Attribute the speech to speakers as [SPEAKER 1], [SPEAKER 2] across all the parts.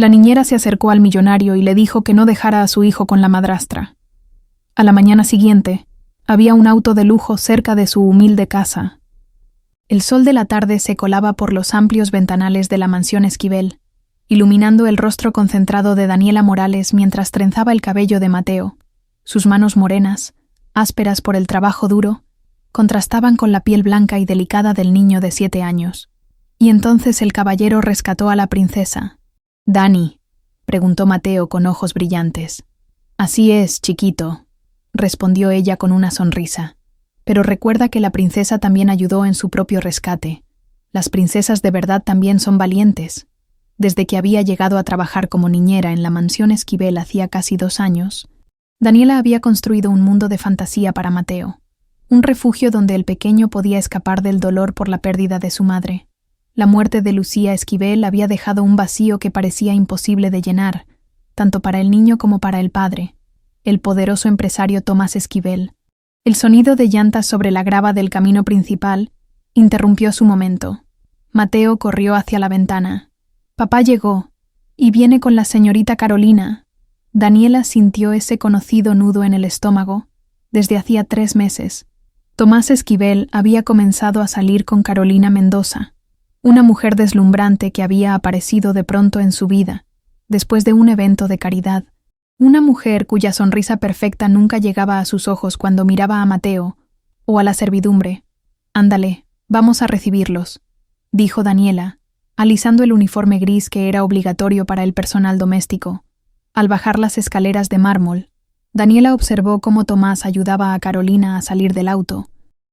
[SPEAKER 1] La niñera se acercó al millonario y le dijo que no dejara a su hijo con la madrastra. A la mañana siguiente, había un auto de lujo cerca de su humilde casa. El sol de la tarde se colaba por los amplios ventanales de la mansión Esquivel, iluminando el rostro concentrado de Daniela Morales mientras trenzaba el cabello de Mateo. Sus manos morenas, ásperas por el trabajo duro, contrastaban con la piel blanca y delicada del niño de 7 años. Y entonces el caballero rescató a la princesa. «Dani», preguntó Mateo con ojos brillantes. «Así es, chiquito», respondió ella con una sonrisa. «Pero recuerda que la princesa también ayudó en su propio rescate. Las princesas de verdad también son valientes». Desde que había llegado a trabajar como niñera en la mansión Esquivel hacía casi 2 años, Daniela había construido un mundo de fantasía para Mateo, un refugio donde el pequeño podía escapar del dolor por la pérdida de su madre. La muerte de Lucía Esquivel había dejado un vacío que parecía imposible de llenar, tanto para el niño como para el padre, el poderoso empresario Tomás Esquivel. El sonido de llantas sobre la grava del camino principal interrumpió su momento. Mateo corrió hacia la ventana. «Papá llegó, y viene con la señorita Carolina». Daniela sintió ese conocido nudo en el estómago desde hacía 3 meses. Tomás Esquivel había comenzado a salir con Carolina Mendoza, una mujer deslumbrante que había aparecido de pronto en su vida, después de un evento de caridad. Una mujer cuya sonrisa perfecta nunca llegaba a sus ojos cuando miraba a Mateo o a la servidumbre. «Ándale, vamos a recibirlos», dijo Daniela, alisando el uniforme gris que era obligatorio para el personal doméstico. Al bajar las escaleras de mármol, Daniela observó cómo Tomás ayudaba a Carolina a salir del auto.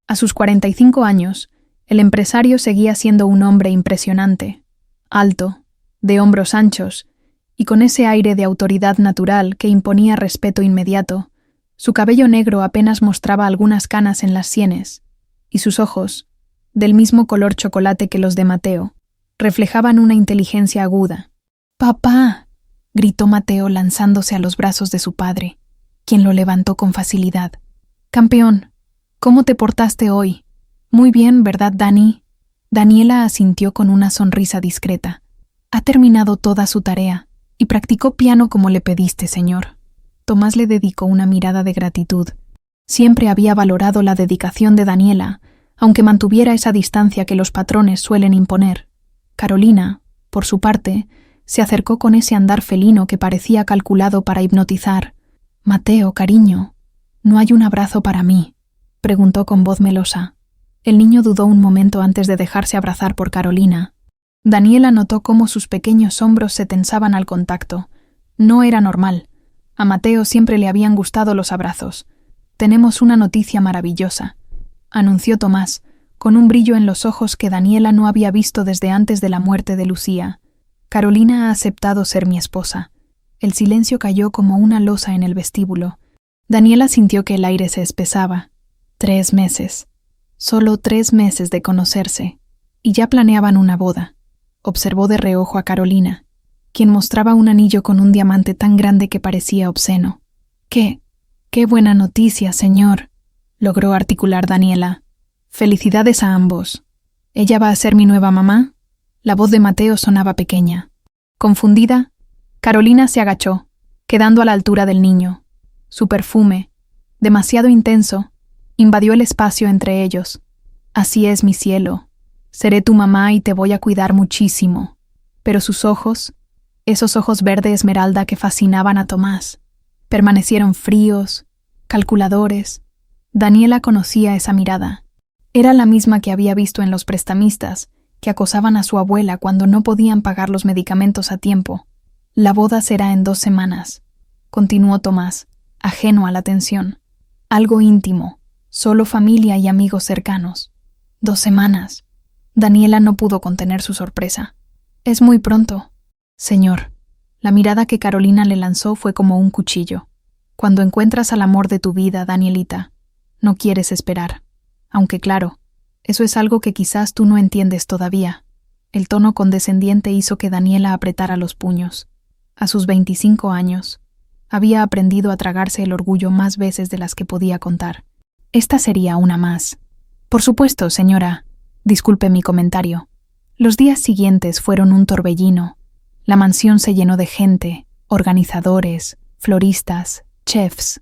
[SPEAKER 1] A sus 45 años, el empresario seguía siendo un hombre impresionante, alto, de hombros anchos, y con ese aire de autoridad natural que imponía respeto inmediato. Su cabello negro apenas mostraba algunas canas en las sienes, y sus ojos, del mismo color chocolate que los de Mateo, reflejaban una inteligencia aguda. «¡Papá!», gritó Mateo lanzándose a los brazos de su padre, quien lo levantó con facilidad. «Campeón, ¿cómo te portaste hoy?» «Muy bien, ¿verdad, Dani?». Daniela asintió con una sonrisa discreta. «Ha terminado toda su tarea y practicó piano como le pediste, señor». Tomás le dedicó una mirada de gratitud. Siempre había valorado la dedicación de Daniela, aunque mantuviera esa distancia que los patrones suelen imponer. Carolina, por su parte, se acercó con ese andar felino que parecía calculado para hipnotizar. «Mateo, cariño, ¿no hay un abrazo para mí?», preguntó con voz melosa. El niño dudó un momento antes de dejarse abrazar por Carolina. Daniela notó cómo sus pequeños hombros se tensaban al contacto. No era normal. A Mateo siempre le habían gustado los abrazos. «Tenemos una noticia maravillosa», anunció Tomás, con un brillo en los ojos que Daniela no había visto desde antes de la muerte de Lucía. «Carolina ha aceptado ser mi esposa». El silencio cayó como una losa en el vestíbulo. Daniela sintió que el aire se espesaba. 3 meses. Solo 3 meses de conocerse. Y ya planeaban una boda. Observó de reojo a Carolina, quien mostraba un anillo con un diamante tan grande que parecía obsceno. «¡Qué buena noticia, señor!», logró articular Daniela. «Felicidades a ambos. ¿Ella va a ser mi nueva mamá?». La voz de Mateo sonaba pequeña. Confundida, Carolina se agachó, quedando a la altura del niño. Su perfume, demasiado intenso, invadió el espacio entre ellos. «Así es, mi cielo. Seré tu mamá y te voy a cuidar muchísimo». Pero sus ojos, esos ojos verde esmeralda que fascinaban a Tomás, permanecieron fríos, calculadores. Daniela conocía esa mirada. Era la misma que había visto en los prestamistas, que acosaban a su abuela cuando no podían pagar los medicamentos a tiempo. «La boda será en 2 semanas», continuó Tomás, ajeno a la tensión. «Algo íntimo, solo familia y amigos cercanos». 2 semanas. Daniela no pudo contener su sorpresa. «Es muy pronto». «Señor». La mirada que Carolina le lanzó fue como un cuchillo. «Cuando encuentras al amor de tu vida, Danielita, no quieres esperar. Aunque claro, eso es algo que quizás tú no entiendes todavía». El tono condescendiente hizo que Daniela apretara los puños. A sus 25 años, había aprendido a tragarse el orgullo más veces de las que podía contar. Esta sería una más. «Por supuesto, señora. Disculpe mi comentario». Los días siguientes fueron un torbellino. La mansión se llenó de gente, organizadores, floristas, chefs.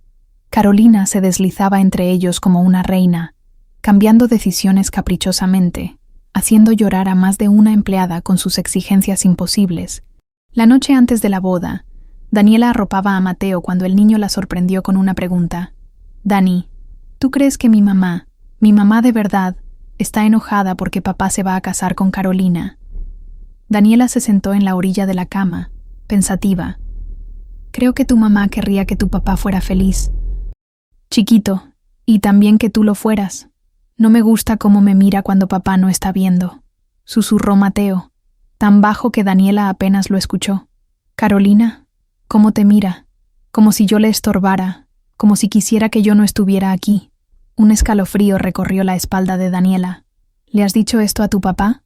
[SPEAKER 1] Carolina se deslizaba entre ellos como una reina, cambiando decisiones caprichosamente, haciendo llorar a más de una empleada con sus exigencias imposibles. La noche antes de la boda, Daniela arropaba a Mateo cuando el niño la sorprendió con una pregunta. «Dani, ¿tú crees que mi mamá de verdad, está enojada porque papá se va a casar con Carolina?» Daniela se sentó en la orilla de la cama, pensativa. «Creo que tu mamá querría que tu papá fuera feliz. Chiquito, y también que tú lo fueras. No me gusta cómo me mira cuando papá no está viendo», susurró Mateo, tan bajo que Daniela apenas lo escuchó. «Carolina, ¿cómo te mira? Como si yo le estorbara, como si quisiera que yo no estuviera aquí». Un escalofrío recorrió la espalda de Daniela. «¿Le has dicho esto a tu papá?»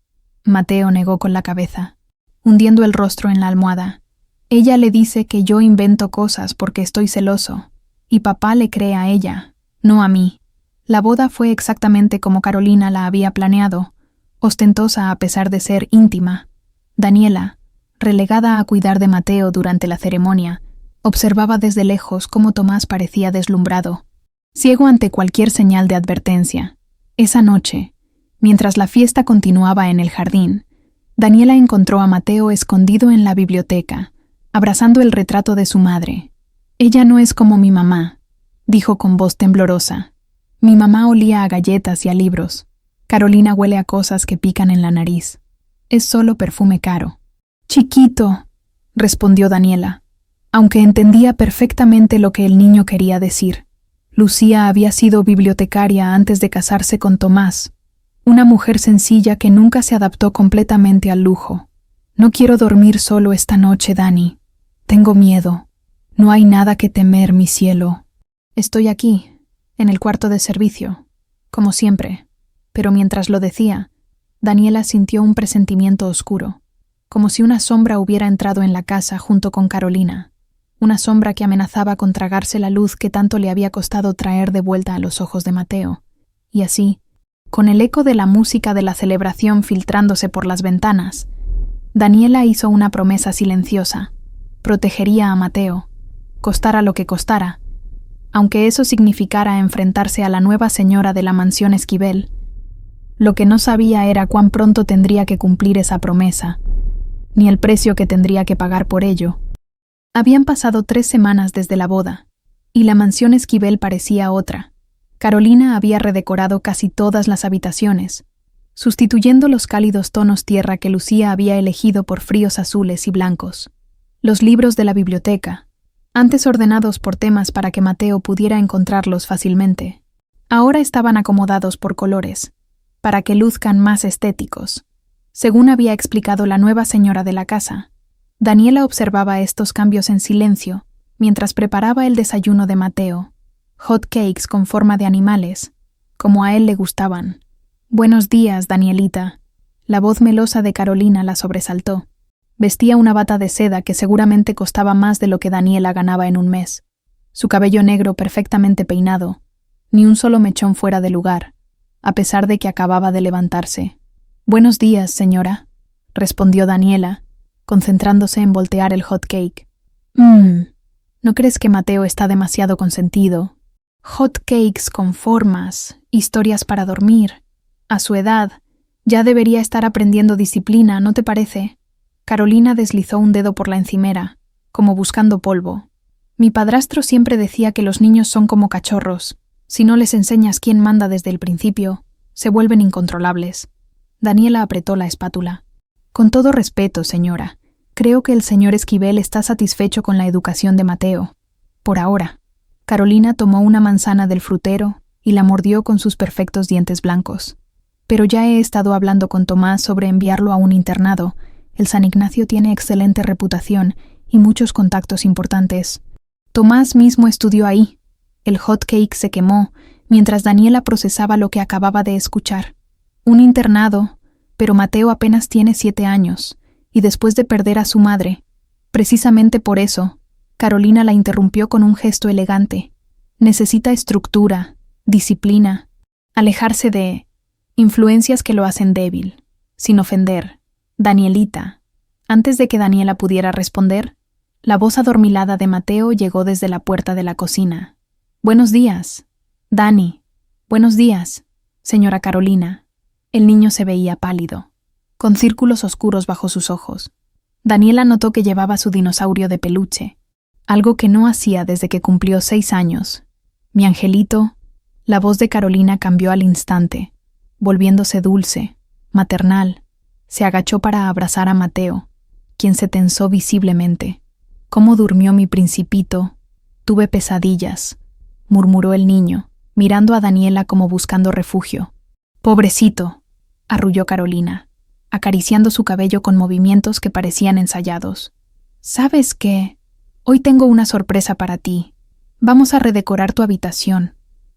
[SPEAKER 1] Mateo negó con la cabeza, hundiendo el rostro en la almohada. «Ella le dice que yo invento cosas porque estoy celoso, y papá le cree a ella, no a mí». La boda fue exactamente como Carolina la había planeado, ostentosa a pesar de ser íntima. Daniela, relegada a cuidar de Mateo durante la ceremonia, observaba desde lejos cómo Tomás parecía deslumbrado, ciego ante cualquier señal de advertencia. Esa noche, mientras la fiesta continuaba en el jardín, Daniela encontró a Mateo escondido en la biblioteca, abrazando el retrato de su madre. «Ella no es como mi mamá», dijo con voz temblorosa. «Mi mamá olía a galletas y a libros. Carolina huele a cosas que pican en la nariz. Es solo perfume caro». «Chiquito», respondió Daniela, aunque entendía perfectamente lo que el niño quería decir. Lucía había sido bibliotecaria antes de casarse con Tomás, una mujer sencilla que nunca se adaptó completamente al lujo. «No quiero dormir solo esta noche, Dani. Tengo miedo. No hay nada que temer, mi cielo. Estoy aquí, en el cuarto de servicio, como siempre». Pero mientras lo decía, Daniela sintió un presentimiento oscuro, como si una sombra hubiera entrado en la casa junto con Carolina, una sombra que amenazaba con tragarse la luz que tanto le había costado traer de vuelta a los ojos de Mateo. Y así, con el eco de la música de la celebración filtrándose por las ventanas, Daniela hizo una promesa silenciosa: protegería a Mateo, costara lo que costara, aunque eso significara enfrentarse a la nueva señora de la mansión Esquivel. Lo que no sabía era cuán pronto tendría que cumplir esa promesa, ni el precio que tendría que pagar por ello. Habían pasado 3 semanas desde la boda, y la mansión Esquivel parecía otra. Carolina había redecorado casi todas las habitaciones, sustituyendo los cálidos tonos tierra que Lucía había elegido por fríos azules y blancos. Los libros de la biblioteca, antes ordenados por temas para que Mateo pudiera encontrarlos fácilmente, ahora estaban acomodados por colores, para que luzcan más estéticos. Según había explicado la nueva señora de la casa, Daniela observaba estos cambios en silencio mientras preparaba el desayuno de Mateo, hot cakes con forma de animales, como a él le gustaban. «Buenos días, Danielita». La voz melosa de Carolina la sobresaltó. Vestía una bata de seda que seguramente costaba más de lo que Daniela ganaba en un mes. Su cabello negro perfectamente peinado, ni un solo mechón fuera de lugar, a pesar de que acababa de levantarse. «Buenos días, señora», respondió Daniela, concentrándose en voltear el hot cake. ¿No crees que Mateo está demasiado consentido? Hot cakes con formas, historias para dormir. A su edad, ya debería estar aprendiendo disciplina, ¿no te parece?» Carolina deslizó un dedo por la encimera, como buscando polvo. «Mi padrastro siempre decía que los niños son como cachorros. Si no les enseñas quién manda desde el principio, se vuelven incontrolables». Daniela apretó la espátula. «Con todo respeto, señora, creo que el señor Esquivel está satisfecho con la educación de Mateo. Por ahora». Carolina tomó una manzana del frutero y la mordió con sus perfectos dientes blancos. «Pero ya he estado hablando con Tomás sobre enviarlo a un internado. El San Ignacio tiene excelente reputación y muchos contactos importantes. Tomás mismo estudió ahí». El hot cake se quemó mientras Daniela procesaba lo que acababa de escuchar. Un internado, pero Mateo apenas tiene 7 años, y después de perder a su madre. Precisamente por eso, Carolina la interrumpió con un gesto elegante. Necesita estructura, disciplina, alejarse de influencias que lo hacen débil. Sin ofender, Danielita, Antes de que Daniela pudiera responder, la voz adormilada de Mateo llegó desde la puerta de la cocina. «Buenos días, Dani. Buenos días, señora Carolina». El niño se veía pálido, con círculos oscuros bajo sus ojos. Daniela notó que llevaba su dinosaurio de peluche, algo que no hacía desde que cumplió 6 años. «Mi angelito». La voz de Carolina cambió al instante, volviéndose dulce, maternal. Se agachó para abrazar a Mateo, quien se tensó visiblemente. «¿Cómo durmió mi principito? Tuve pesadillas», murmuró el niño, mirando a Daniela como buscando refugio. «Pobrecito», arrulló Carolina, acariciando su cabello con movimientos que parecían ensayados. «¿Sabes qué? Hoy tengo una sorpresa para ti. Vamos a redecorar tu habitación.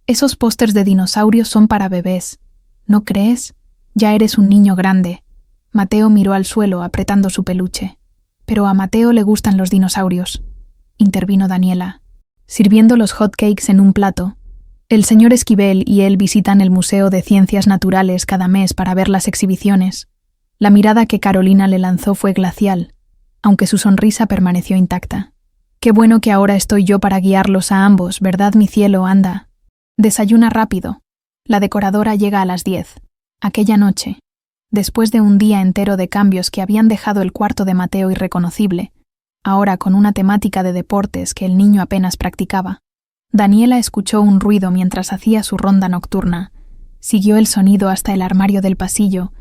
[SPEAKER 1] Esos pósters de dinosaurios son para bebés. ¿No crees? Ya eres un niño grande». Mateo miró al suelo apretando su peluche. «Pero a Mateo le gustan los dinosaurios», intervino Daniela, sirviendo los hot cakes en un plato. «El señor Esquivel y él visitan el Museo de Ciencias Naturales cada mes para ver las exhibiciones». La mirada que Carolina le lanzó fue glacial, aunque su sonrisa permaneció intacta. «Qué bueno que ahora estoy yo para guiarlos a ambos, ¿verdad, mi cielo? Anda. Desayuna rápido. La decoradora llega a las 10. Aquella noche, después de un día entero de cambios que habían dejado el cuarto de Mateo irreconocible, ahora con una temática de deportes que el niño apenas practicaba, Daniela escuchó un ruido mientras hacía su ronda nocturna. Siguió el sonido hasta el armario del pasillo.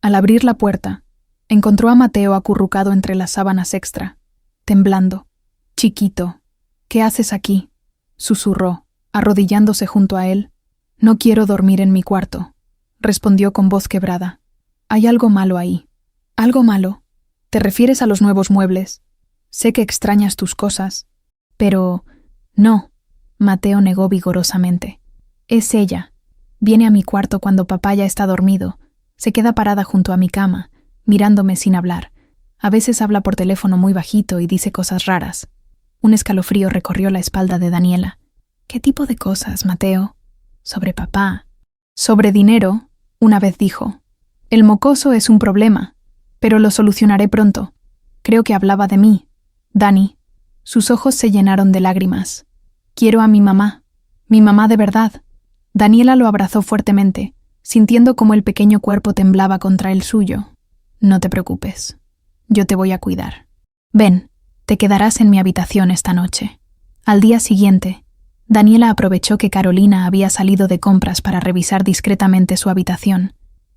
[SPEAKER 1] Al abrir la puerta, encontró a Mateo acurrucado entre las sábanas extra, temblando. «Chiquito, ¿qué haces aquí?», susurró, arrodillándose junto a él. «No quiero dormir en mi cuarto», respondió con voz quebrada. «Hay algo malo ahí». «¿Algo malo? ¿Te refieres a los nuevos muebles? Sé que extrañas tus cosas». «Pero…» «No», Mateo negó vigorosamente. «Es ella. Viene a mi cuarto cuando papá ya está dormido. Se queda parada junto a mi cama, mirándome sin hablar. A veces habla por teléfono muy bajito y dice cosas raras». Un escalofrío recorrió la espalda de Daniela. «¿Qué tipo de cosas, Mateo?» «Sobre papá». «Sobre dinero», una vez dijo. «El mocoso es un problema, pero lo solucionaré pronto. Creo que hablaba de mí, Dani». Sus ojos se llenaron de lágrimas. «Quiero a mi mamá de verdad». Daniela lo abrazó fuertemente, sintiendo cómo el pequeño cuerpo temblaba contra el suyo. «No te preocupes. Yo te voy a cuidar. Ven, te quedarás en mi habitación esta noche». Al día siguiente, Daniela aprovechó que Carolina había salido de compras para revisar discretamente su habitación.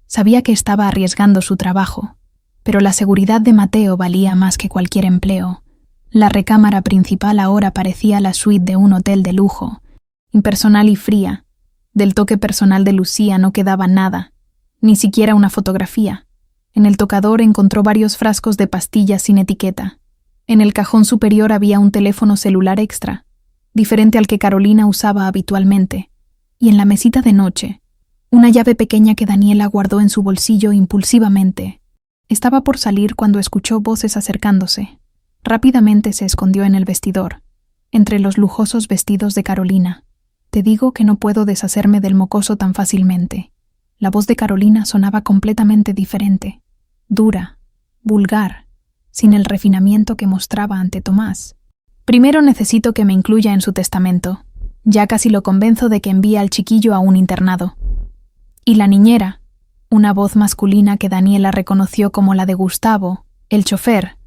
[SPEAKER 1] Sabía que estaba arriesgando su trabajo, pero la seguridad de Mateo valía más que cualquier empleo. La recámara principal ahora parecía la suite de un hotel de lujo, impersonal y fría. Del toque personal de Lucía no quedaba nada, ni siquiera una fotografía. En el tocador encontró varios frascos de pastillas sin etiqueta. En el cajón superior había un teléfono celular extra, diferente al que Carolina usaba habitualmente, y en la mesita de noche, una llave pequeña que Daniela guardó en su bolsillo impulsivamente. Estaba por salir cuando escuchó voces acercándose. Rápidamente se escondió en el vestidor, entre los lujosos vestidos de Carolina. «Te digo que no puedo deshacerme del mocoso tan fácilmente». La voz de Carolina sonaba completamente diferente, dura, vulgar, sin el refinamiento que mostraba ante Tomás. «Primero necesito que me incluya en su testamento. Ya casi lo convenzo de que envíe al chiquillo a un internado». «Y la niñera», una voz masculina que Daniela reconoció como la de Gustavo, el chofer.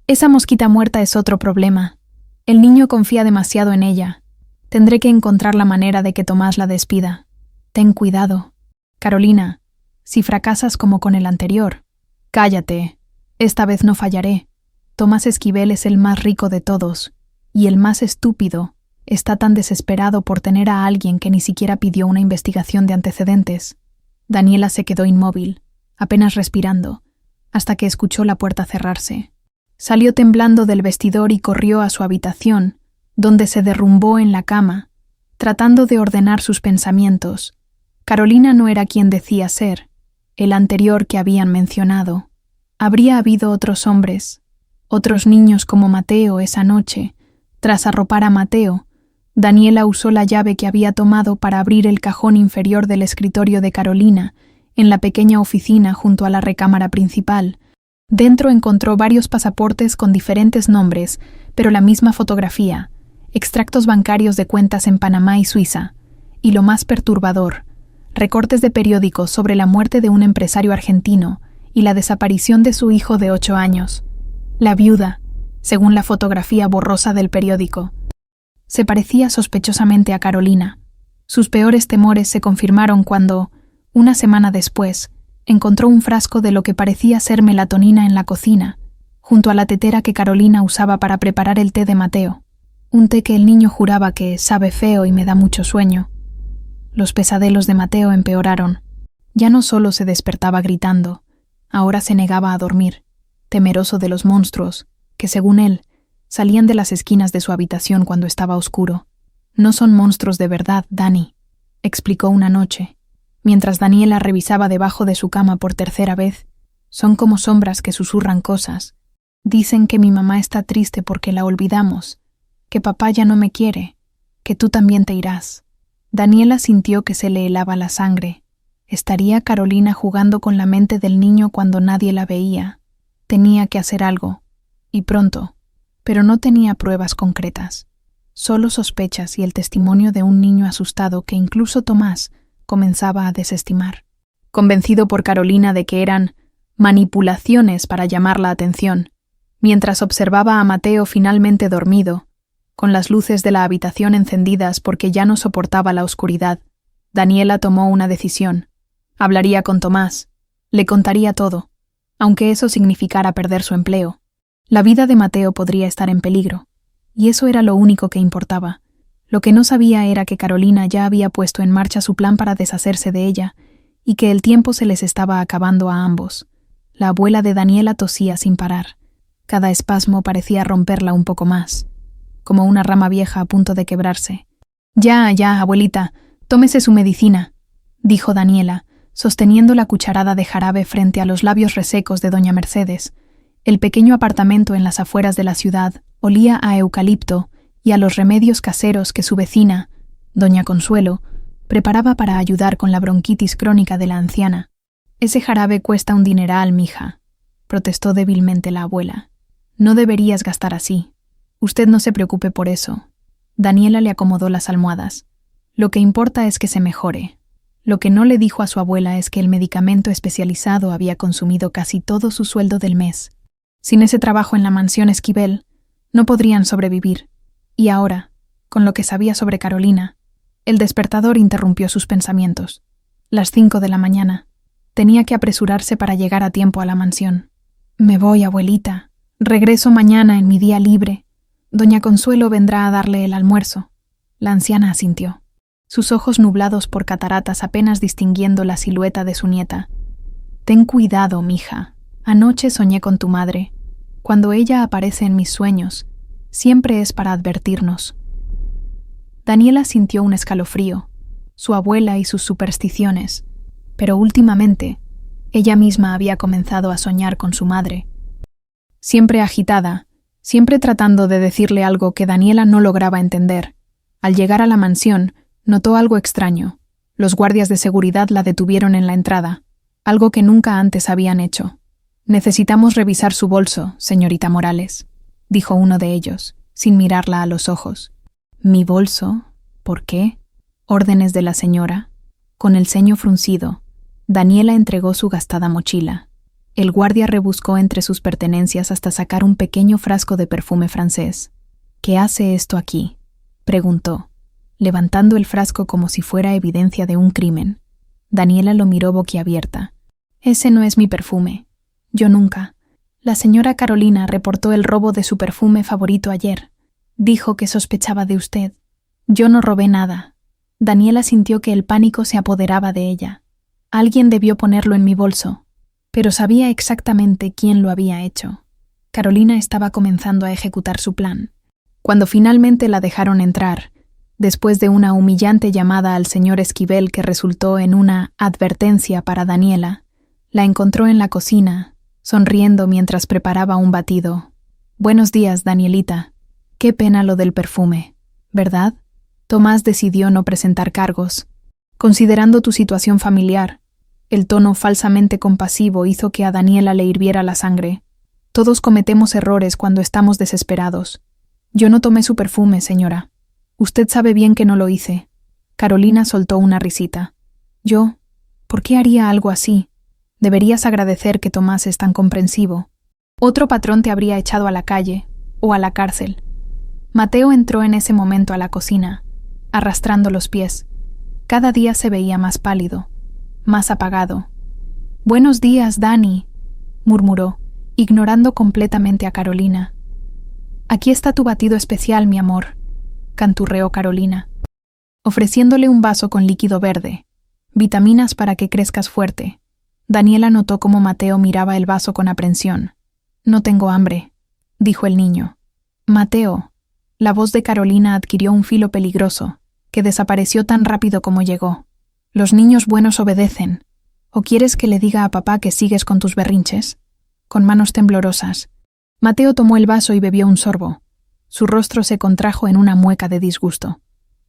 [SPEAKER 1] «Esa mosquita muerta es otro problema. El niño confía demasiado en ella. Tendré que encontrar la manera de que Tomás la despida. Ten cuidado. Carolina, si fracasas como con el anterior». «Cállate. Esta vez no fallaré. Tomás Esquivel es el más rico de todos, y el más estúpido. Está tan desesperado por tener a alguien que ni siquiera pidió una investigación de antecedentes». Daniela se quedó inmóvil, apenas respirando, hasta que escuchó la puerta cerrarse. Salió temblando del vestidor y corrió a su habitación, donde se derrumbó en la cama, tratando de ordenar sus pensamientos. Carolina no era quien decía ser, el anterior que habían mencionado. Habría habido otros hombres, otros niños como Mateo esa noche. Tras arropar a Mateo, Daniela usó la llave que había tomado para abrir el cajón inferior del escritorio de Carolina, en la pequeña oficina junto a la recámara principal. Dentro encontró varios pasaportes con diferentes nombres, pero la misma fotografía, extractos bancarios de cuentas en Panamá y Suiza, y lo más perturbador, recortes de periódicos sobre la muerte de un empresario argentino y la desaparición de su hijo de 8 años. La viuda, según la fotografía borrosa del periódico, se parecía sospechosamente a Carolina. Sus peores temores se confirmaron cuando, una semana después, encontró un frasco de lo que parecía ser melatonina en la cocina, junto a la tetera que Carolina usaba para preparar el té de Mateo, un té que el niño juraba que sabe feo y me da mucho sueño. Los pesadelos de Mateo empeoraron. Ya no solo se despertaba gritando, ahora se negaba a dormir, temeroso de los monstruos, que según él, salían de las esquinas de su habitación cuando estaba oscuro. No son monstruos de verdad, Dani, explicó una noche, mientras Daniela revisaba debajo de su cama por tercera vez. Son como sombras que susurran cosas. Dicen que mi mamá está triste porque la olvidamos, que papá ya no me quiere, que tú también te irás. Daniela sintió que se le helaba la sangre. ¿Estaría Carolina jugando con la mente del niño cuando nadie la veía? Tenía que hacer algo, y pronto, pero no tenía pruebas concretas. Solo sospechas y el testimonio de un niño asustado que incluso Tomás comenzaba a desestimar. Convencido por Carolina de que eran manipulaciones para llamar la atención, mientras observaba a Mateo finalmente dormido, con las luces de la habitación encendidas porque ya no soportaba la oscuridad, Daniela tomó una decisión. Hablaría con Tomás, le contaría todo, aunque eso significara perder su empleo. La vida de Mateo podría estar en peligro, y eso era lo único que importaba. Lo que no sabía era que Carolina ya había puesto en marcha su plan para deshacerse de ella, y que el tiempo se les estaba acabando a ambos. La abuela de Daniela tosía sin parar. Cada espasmo parecía romperla un poco más, como una rama vieja a punto de quebrarse. Ya, abuelita, tómese su medicina, dijo Daniela, sosteniendo la cucharada de jarabe frente a los labios resecos de doña Mercedes. El pequeño apartamento en las afueras de la ciudad olía a eucalipto y a los remedios caseros que su vecina, doña Consuelo, preparaba para ayudar con la bronquitis crónica de la anciana. Ese jarabe cuesta un dineral, mija, protestó débilmente la abuela. No deberías gastar así. Usted no se preocupe por eso. Daniela le acomodó las almohadas. Lo que importa es que se mejore. Lo que no le dijo a su abuela es que el medicamento especializado había consumido casi todo su sueldo del mes. Sin ese trabajo en la mansión Esquivel, no podrían sobrevivir. Y ahora, con lo que sabía sobre Carolina, el despertador interrumpió sus pensamientos. Las 5 de la mañana. Tenía que apresurarse para llegar a tiempo a la mansión. Me voy, abuelita. Regreso mañana en mi día libre. Doña Consuelo vendrá a darle el almuerzo. La anciana asintió, sus ojos nublados por cataratas apenas distinguiendo la silueta de su nieta. Ten cuidado, mija. Anoche soñé con tu madre. Cuando ella aparece en mis sueños, siempre es para advertirnos. Daniela sintió un escalofrío, su abuela y sus supersticiones, pero últimamente ella misma había comenzado a soñar con su madre. Siempre agitada, siempre tratando de decirle algo que Daniela no lograba entender. Al llegar a la mansión, notó algo extraño. Los guardias de seguridad la detuvieron en la entrada, algo que nunca antes habían hecho. Necesitamos revisar su bolso, señorita Morales, dijo uno de ellos, sin mirarla a los ojos. ¿Mi bolso? ¿Por qué? Órdenes de la señora. Con el ceño fruncido, Daniela entregó su gastada mochila. El guardia rebuscó entre sus pertenencias hasta sacar un pequeño frasco de perfume francés. ¿Qué hace esto aquí?, preguntó, levantando el frasco como si fuera evidencia de un crimen. Daniela lo miró boquiabierta. Ese no es mi perfume. Yo nunca. La señora Carolina reportó el robo de su perfume favorito ayer. Dijo que sospechaba de usted. Yo no robé nada. Daniela sintió que el pánico se apoderaba de ella. Alguien debió ponerlo en mi bolso, pero sabía exactamente quién lo había hecho. Carolina estaba comenzando a ejecutar su plan. Cuando finalmente la dejaron entrar, después de una humillante llamada al señor Esquivel que resultó en una advertencia para Daniela, la encontró en la cocina, sonriendo mientras preparaba un batido. «Buenos días, Danielita. Qué pena lo del perfume, ¿verdad?» Tomás decidió no presentar cargos. Considerando tu situación familiar, el tono falsamente compasivo hizo que a Daniela le hirviera la sangre. Todos cometemos errores cuando estamos desesperados. Yo no tomé su perfume, señora. Usted sabe bien que no lo hice. Carolina soltó una risita. Yo, ¿por qué haría algo así? Deberías agradecer que Tomás es tan comprensivo. Otro patrón te habría echado a la calle o a la cárcel. Mateo entró en ese momento a la cocina, arrastrando los pies. Cada día se veía más pálido, más apagado. «Buenos días, Dani», murmuró, ignorando completamente a Carolina. «Aquí está tu batido especial, mi amor», canturreó Carolina, ofreciéndole un vaso con líquido verde, vitaminas para que crezcas fuerte. Daniela notó cómo Mateo miraba el vaso con aprensión. «No tengo hambre», dijo el niño. «Mateo». La voz de Carolina adquirió un filo peligroso, que desapareció tan rápido como llegó. «Los niños buenos obedecen. ¿O quieres que le diga a papá que sigues con tus berrinches?» Con manos temblorosas, Mateo tomó el vaso y bebió un sorbo. Su rostro se contrajo en una mueca de disgusto.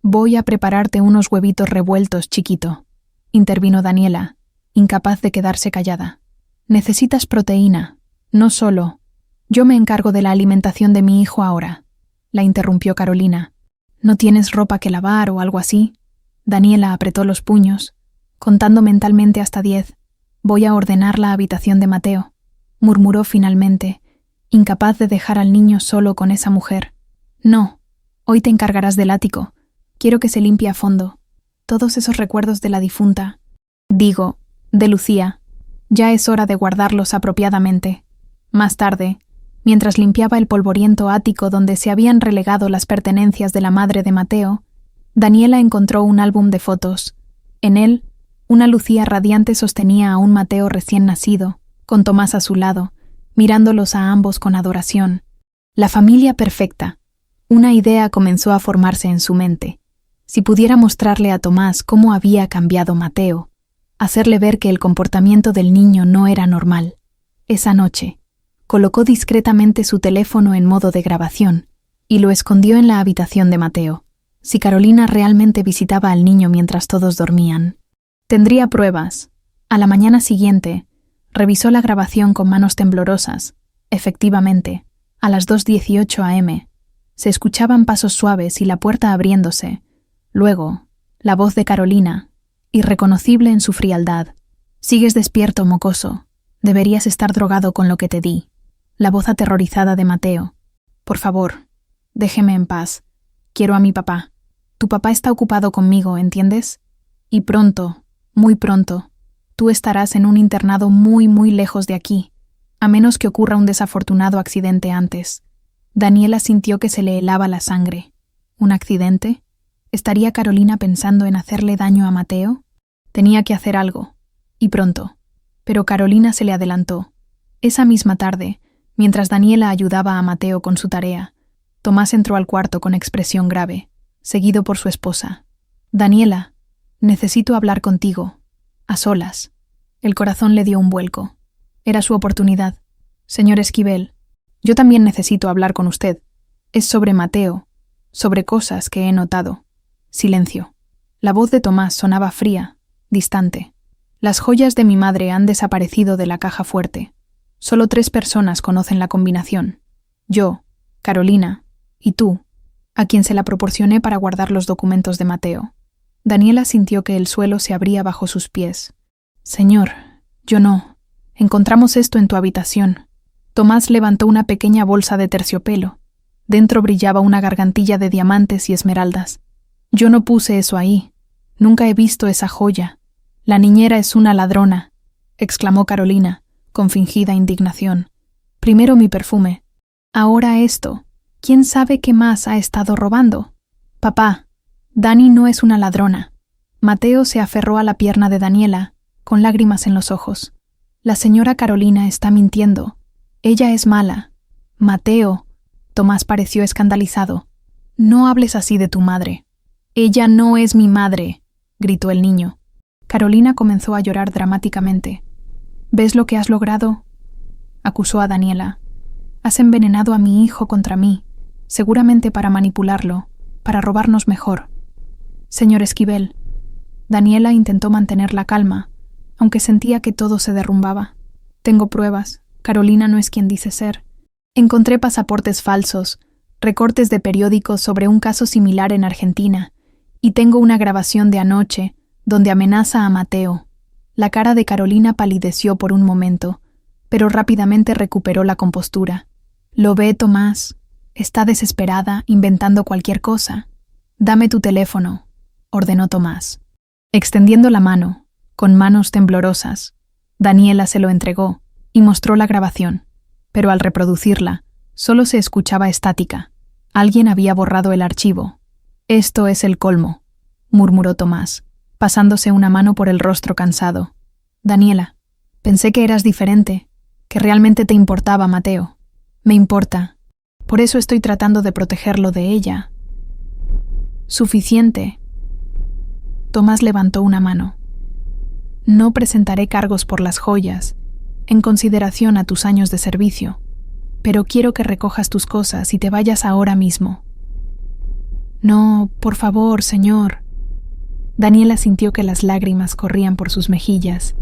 [SPEAKER 1] «Voy a prepararte unos huevitos revueltos, chiquito», intervino Daniela, incapaz de quedarse callada. «Necesitas proteína, no solo. Yo me encargo de la alimentación de mi hijo ahora», la interrumpió Carolina. «¿No tienes ropa que lavar o algo así?» Daniela apretó los puños, contando mentalmente hasta 10. «Voy a ordenar la habitación de Mateo», murmuró finalmente, incapaz de dejar al niño solo con esa mujer. «No, hoy te encargarás del ático. Quiero que se limpie a fondo. Todos esos recuerdos de la difunta. Digo, de Lucía. Ya es hora de guardarlos apropiadamente». Más tarde, mientras limpiaba el polvoriento ático donde se habían relegado las pertenencias de la madre de Mateo, Daniela encontró un álbum de fotos. En él, una Lucía radiante sostenía a un Mateo recién nacido, con Tomás a su lado, mirándolos a ambos con adoración. La familia perfecta. Una idea comenzó a formarse en su mente. Si pudiera mostrarle a Tomás cómo había cambiado Mateo, hacerle ver que el comportamiento del niño no era normal. Esa noche, colocó discretamente su teléfono en modo de grabación y lo escondió en la habitación de Mateo. Si Carolina realmente visitaba al niño mientras todos dormían, tendría pruebas. A la mañana siguiente, revisó la grabación con manos temblorosas. Efectivamente, a las 2:18 am, se escuchaban pasos suaves y la puerta abriéndose. Luego, la voz de Carolina, irreconocible en su frialdad. «Sigues despierto, mocoso. Deberías estar drogado con lo que te di». La voz aterrorizada de Mateo. «Por favor, déjeme en paz. Quiero a mi papá. Tu papá está ocupado conmigo, ¿entiendes? Y pronto, muy pronto, tú estarás en un internado muy, muy lejos de aquí, a menos que ocurra un desafortunado accidente antes». Daniela sintió que se le helaba la sangre. ¿Un accidente? ¿Estaría Carolina pensando en hacerle daño a Mateo? Tenía que hacer algo, y pronto. Pero Carolina se le adelantó. Esa misma tarde, mientras Daniela ayudaba a Mateo con su tarea, Tomás entró al cuarto con expresión grave, seguido por su esposa. «Daniela, necesito hablar contigo. A solas». El corazón le dio un vuelco. Era su oportunidad. «Señor Esquivel, yo también necesito hablar con usted. Es sobre Mateo, sobre cosas que he notado». Silencio. La voz de Tomás sonaba fría, distante. «Las joyas de mi madre han desaparecido de la caja fuerte. Solo 3 personas conocen la combinación. Yo, Carolina y tú, a quien se la proporcioné para guardar los documentos de Mateo». Daniela sintió que el suelo se abría bajo sus pies. «Señor, yo no. Encontramos esto en tu habitación». Tomás levantó una pequeña bolsa de terciopelo. Dentro brillaba una gargantilla de diamantes y esmeraldas. «Yo no puse eso ahí. Nunca he visto esa joya. La niñera es una ladrona», exclamó Carolina, con fingida indignación. «Primero mi perfume. Ahora esto. ¿Quién sabe qué más ha estado robando?» «Papá, Dani no es una ladrona». Mateo se aferró a la pierna de Daniela, con lágrimas en los ojos. «La señora Carolina está mintiendo. Ella es mala». «Mateo», Tomás pareció escandalizado. «No hables así de tu madre». «Ella no es mi madre», gritó el niño. Carolina comenzó a llorar dramáticamente. «¿Ves lo que has logrado?», acusó a Daniela. «Has envenenado a mi hijo contra mí, seguramente para manipularlo, para robarnos mejor». «Señor Esquivel». Daniela intentó mantener la calma, aunque sentía que todo se derrumbaba. «Tengo pruebas. Carolina no es quien dice ser. Encontré pasaportes falsos, recortes de periódicos sobre un caso similar en Argentina, y tengo una grabación de anoche donde amenaza a Mateo. La cara de Carolina palideció por un momento, pero rápidamente recuperó la compostura. Lo ve, Tomás. Está desesperada, inventando cualquier cosa. Dame tu teléfono, ordenó Tomás. Extendiendo la mano, con manos temblorosas, Daniela se lo entregó y mostró la grabación, pero al reproducirla, solo se escuchaba estática. Alguien había borrado el archivo. Esto es el colmo, murmuró Tomás, pasándose una mano por el rostro cansado. Daniela, pensé que eras diferente, que realmente te importaba Mateo. Me importa. Por eso estoy tratando de protegerlo de ella. Suficiente. Tomás levantó una mano. No presentaré cargos por las joyas, en consideración a tus años de servicio, pero quiero que recojas tus cosas y te vayas ahora mismo. No, por favor, señor. Daniela sintió que las lágrimas corrían por sus mejillas.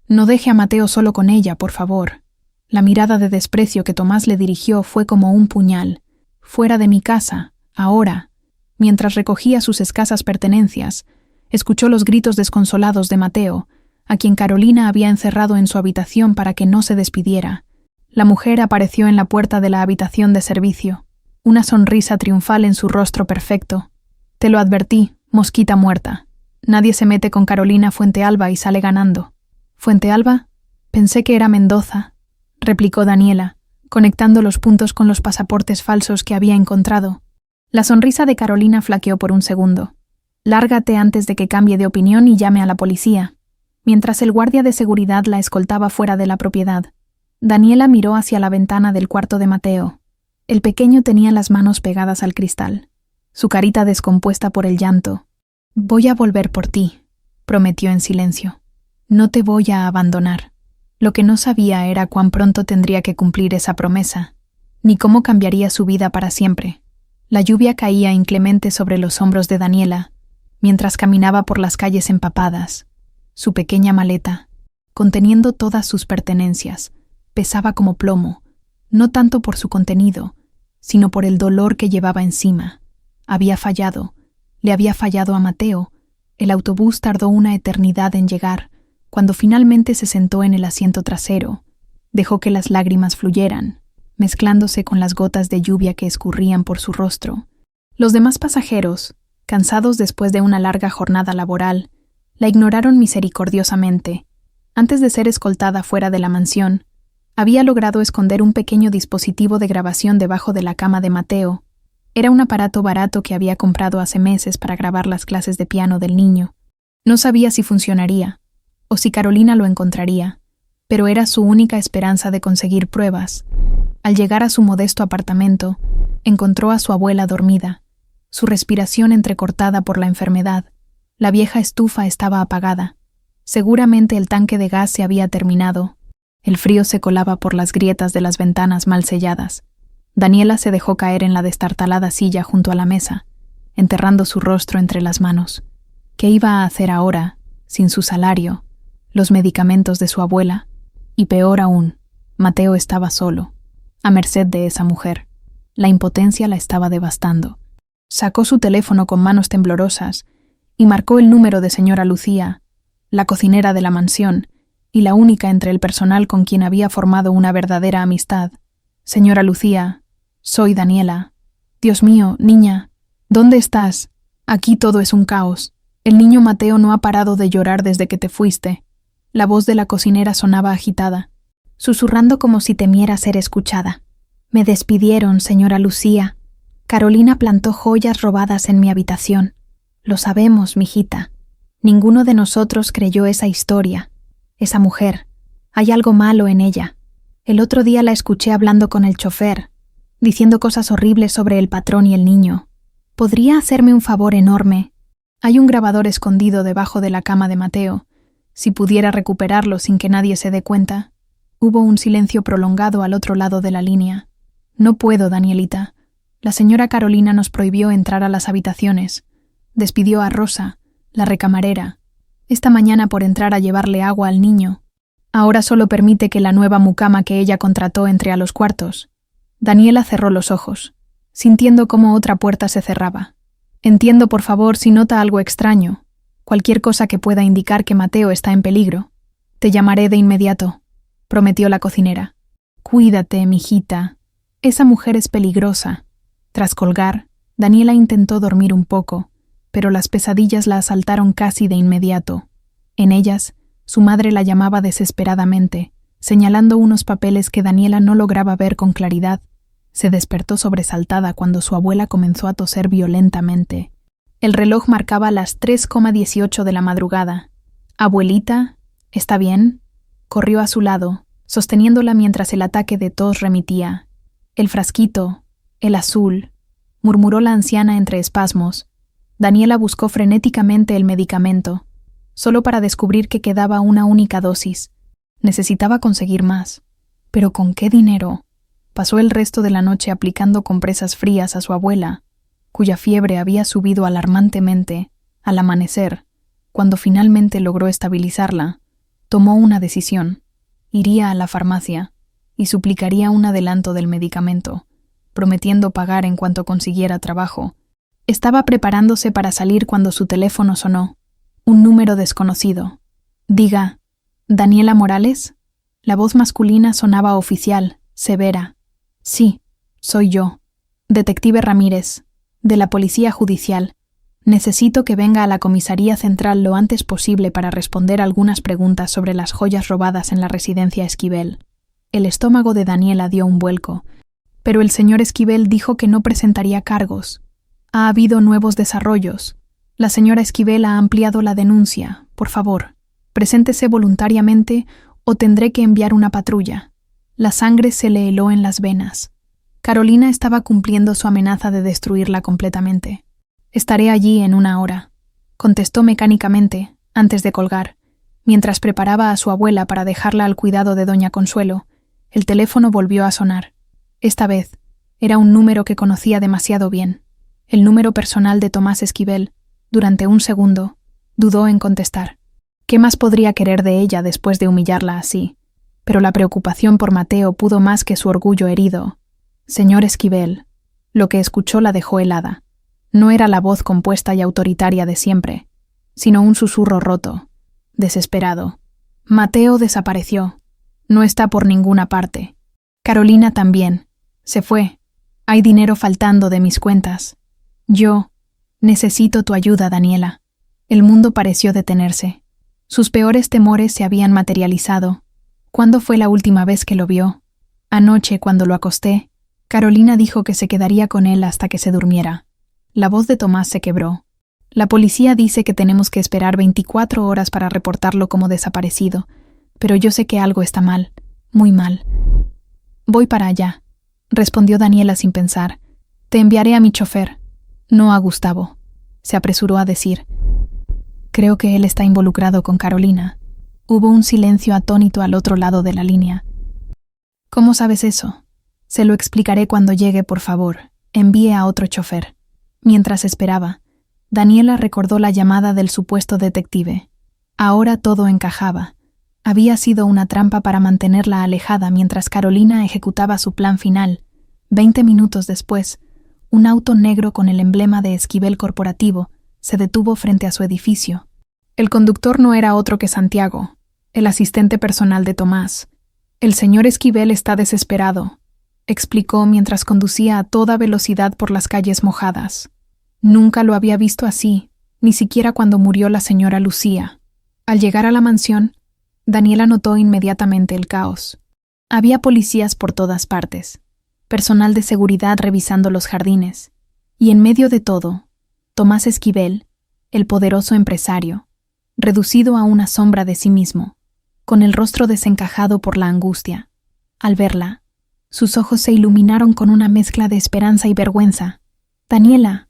[SPEAKER 1] No deje a Mateo solo con ella, por favor. La mirada de desprecio que Tomás le dirigió fue como un puñal. Fuera de mi casa, ahora. Mientras recogía sus escasas pertenencias, escuchó los gritos desconsolados de Mateo, a quien Carolina había encerrado en su habitación para que no se despidiera. La mujer apareció en la puerta de la habitación de servicio, una sonrisa triunfal en su rostro perfecto. Te lo advertí, mosquita muerta. Nadie se mete con Carolina Fuentealba y sale ganando. ¿Fuentealba? Pensé que era Mendoza, replicó Daniela, conectando los puntos con los pasaportes falsos que había encontrado. La sonrisa de Carolina flaqueó por un segundo. Lárgate antes de que cambie de opinión y llame a la policía. Mientras el guardia de seguridad la escoltaba fuera de la propiedad, Daniela miró hacia la ventana del cuarto de Mateo. El pequeño tenía las manos pegadas al cristal, su carita descompuesta por el llanto. Voy a volver por ti, prometió en silencio. No te voy a abandonar. Lo que no sabía era cuán pronto tendría que cumplir esa promesa, ni cómo cambiaría su vida para siempre. La lluvia caía inclemente sobre los hombros de Daniela, mientras caminaba por las calles empapadas. Su pequeña maleta, conteniendo todas sus pertenencias, pesaba como plomo, no tanto por su contenido, sino por el dolor que llevaba encima. Había fallado, le había fallado a Mateo. El autobús tardó una eternidad en llegar. Cuando finalmente se sentó en el asiento trasero, dejó que las lágrimas fluyeran, mezclándose con las gotas de lluvia que escurrían por su rostro. Los demás pasajeros, cansados después de una larga jornada laboral, la ignoraron misericordiosamente. Antes de ser escoltada fuera de la mansión, había logrado esconder un pequeño dispositivo de grabación debajo de la cama de Mateo. Era un aparato barato que había comprado hace meses para grabar las clases de piano del niño. No sabía si funcionaría, o si Carolina lo encontraría, pero era su única esperanza de conseguir pruebas. Al llegar a su modesto apartamento, encontró a su abuela dormida, su respiración entrecortada por la enfermedad. La vieja estufa estaba apagada. Seguramente el tanque de gas se había terminado. El frío se colaba por las grietas de las ventanas mal selladas. Daniela se dejó caer en la destartalada silla junto a la mesa, enterrando su rostro entre las manos. ¿Qué iba a hacer ahora, sin su salario, los medicamentos de su abuela? Y peor aún, Mateo estaba solo, a merced de esa mujer. La impotencia la estaba devastando. Sacó su teléfono con manos temblorosas y marcó el número de señora Lucía, la cocinera de la mansión y la única entre el personal con quien había formado una verdadera amistad. Señora Lucía, soy Daniela. Dios mío, niña, ¿dónde estás? Aquí todo es un caos. El niño Mateo no ha parado de llorar desde que te fuiste. La voz de la cocinera sonaba agitada, susurrando como si temiera ser escuchada. Me despidieron, señora Lucía. Carolina plantó joyas robadas en mi habitación. Lo sabemos, mijita. Ninguno de nosotros creyó esa historia. Esa mujer. Hay algo malo en ella. El otro día la escuché hablando con el chofer, diciendo cosas horribles sobre el patrón y el niño. ¿Podría hacerme un favor enorme? Hay un grabador escondido debajo de la cama de Mateo. Si pudiera recuperarlo sin que nadie se dé cuenta. Hubo un silencio prolongado al otro lado de la línea. No puedo, Danielita. La señora Carolina nos prohibió entrar a las habitaciones. Despidió a Rosa, la recamarera, esta mañana por entrar a llevarle agua al niño. Ahora solo permite que la nueva mucama que ella contrató entre a los cuartos. Daniela cerró los ojos, sintiendo cómo otra puerta se cerraba. Entiendo, por favor, si nota algo extraño, cualquier cosa que pueda indicar que Mateo está en peligro. Te llamaré de inmediato, prometió la cocinera. Cuídate, mijita. Esa mujer es peligrosa. Tras colgar, Daniela intentó dormir un poco, pero las pesadillas la asaltaron casi de inmediato. En ellas, su madre la llamaba desesperadamente, señalando unos papeles que Daniela no lograba ver con claridad. Se despertó sobresaltada cuando su abuela comenzó a toser violentamente. El reloj marcaba las 3:18 de la madrugada. «Abuelita, ¿está bien?». Corrió a su lado, sosteniéndola mientras el ataque de tos remitía. «El frasquito, el azul», murmuró la anciana entre espasmos. Daniela buscó frenéticamente el medicamento, solo para descubrir que quedaba una única dosis. Necesitaba conseguir más. ¿Pero con qué dinero? Pasó el resto de la noche aplicando compresas frías a su abuela, cuya fiebre había subido alarmantemente. Al amanecer, cuando finalmente logró estabilizarla, tomó una decisión. Iría a la farmacia y suplicaría un adelanto del medicamento, prometiendo pagar en cuanto consiguiera trabajo. Estaba preparándose para salir cuando su teléfono sonó. Un número desconocido. «Diga, ¿Daniela Morales?». La voz masculina sonaba oficial, severa. «Sí, soy yo. Detective Ramírez, de la Policía Judicial. Necesito que venga a la comisaría central lo antes posible para responder algunas preguntas sobre las joyas robadas en la residencia Esquivel». El estómago de Daniela dio un vuelco, pero el señor Esquivel dijo que no presentaría cargos. Ha habido nuevos desarrollos. La señora Esquivel ha ampliado la denuncia. Por favor, preséntese voluntariamente o tendré que enviar una patrulla. La sangre se le heló en las venas. Carolina estaba cumpliendo su amenaza de destruirla completamente. «Estaré allí en 1 hora», contestó mecánicamente, antes de colgar. Mientras preparaba a su abuela para dejarla al cuidado de doña Consuelo, el teléfono volvió a sonar. Esta vez, era un número que conocía demasiado bien. El número personal de Tomás Esquivel. Durante un segundo, dudó en contestar. ¿Qué más podría querer de ella después de humillarla así? Pero la preocupación por Mateo pudo más que su orgullo herido. «Señor Esquivel». Lo que escuchó la dejó helada. No era la voz compuesta y autoritaria de siempre, sino un susurro roto, desesperado. «Mateo desapareció. No está por ninguna parte. Carolina también. Se fue. Hay dinero faltando de mis cuentas. Yo necesito tu ayuda, Daniela». El mundo pareció detenerse. Sus peores temores se habían materializado. ¿Cuándo fue la última vez que lo vio? Anoche, cuando lo acosté, Carolina dijo que se quedaría con él hasta que se durmiera. La voz de Tomás se quebró. «La policía dice que tenemos que esperar 24 horas para reportarlo como desaparecido, pero yo sé que algo está mal, muy mal». «Voy para allá», respondió Daniela sin pensar. «Te enviaré a mi chofer, no a Gustavo», se apresuró a decir. «Creo que él está involucrado con Carolina». Hubo un silencio atónito al otro lado de la línea. «¿Cómo sabes eso?». «Se lo explicaré cuando llegue, por favor. Envíe a otro chofer». Mientras esperaba, Daniela recordó la llamada del supuesto detective. Ahora todo encajaba. Había sido una trampa para mantenerla alejada mientras Carolina ejecutaba su plan final. 20 minutos después, un auto negro con el emblema de Esquivel Corporativo se detuvo frente a su edificio. El conductor no era otro que Santiago, el asistente personal de Tomás. «El señor Esquivel está desesperado», explicó mientras conducía a toda velocidad por las calles mojadas. Nunca lo había visto así, ni siquiera cuando murió la señora Lucía. Al llegar a la mansión, Daniela notó inmediatamente el caos. Había policías por todas partes, personal de seguridad revisando los jardines, y en medio de todo, Tomás Esquivel, el poderoso empresario, reducido a una sombra de sí mismo, con el rostro desencajado por la angustia. Al verla, sus ojos se iluminaron con una mezcla de esperanza y vergüenza. «Daniela».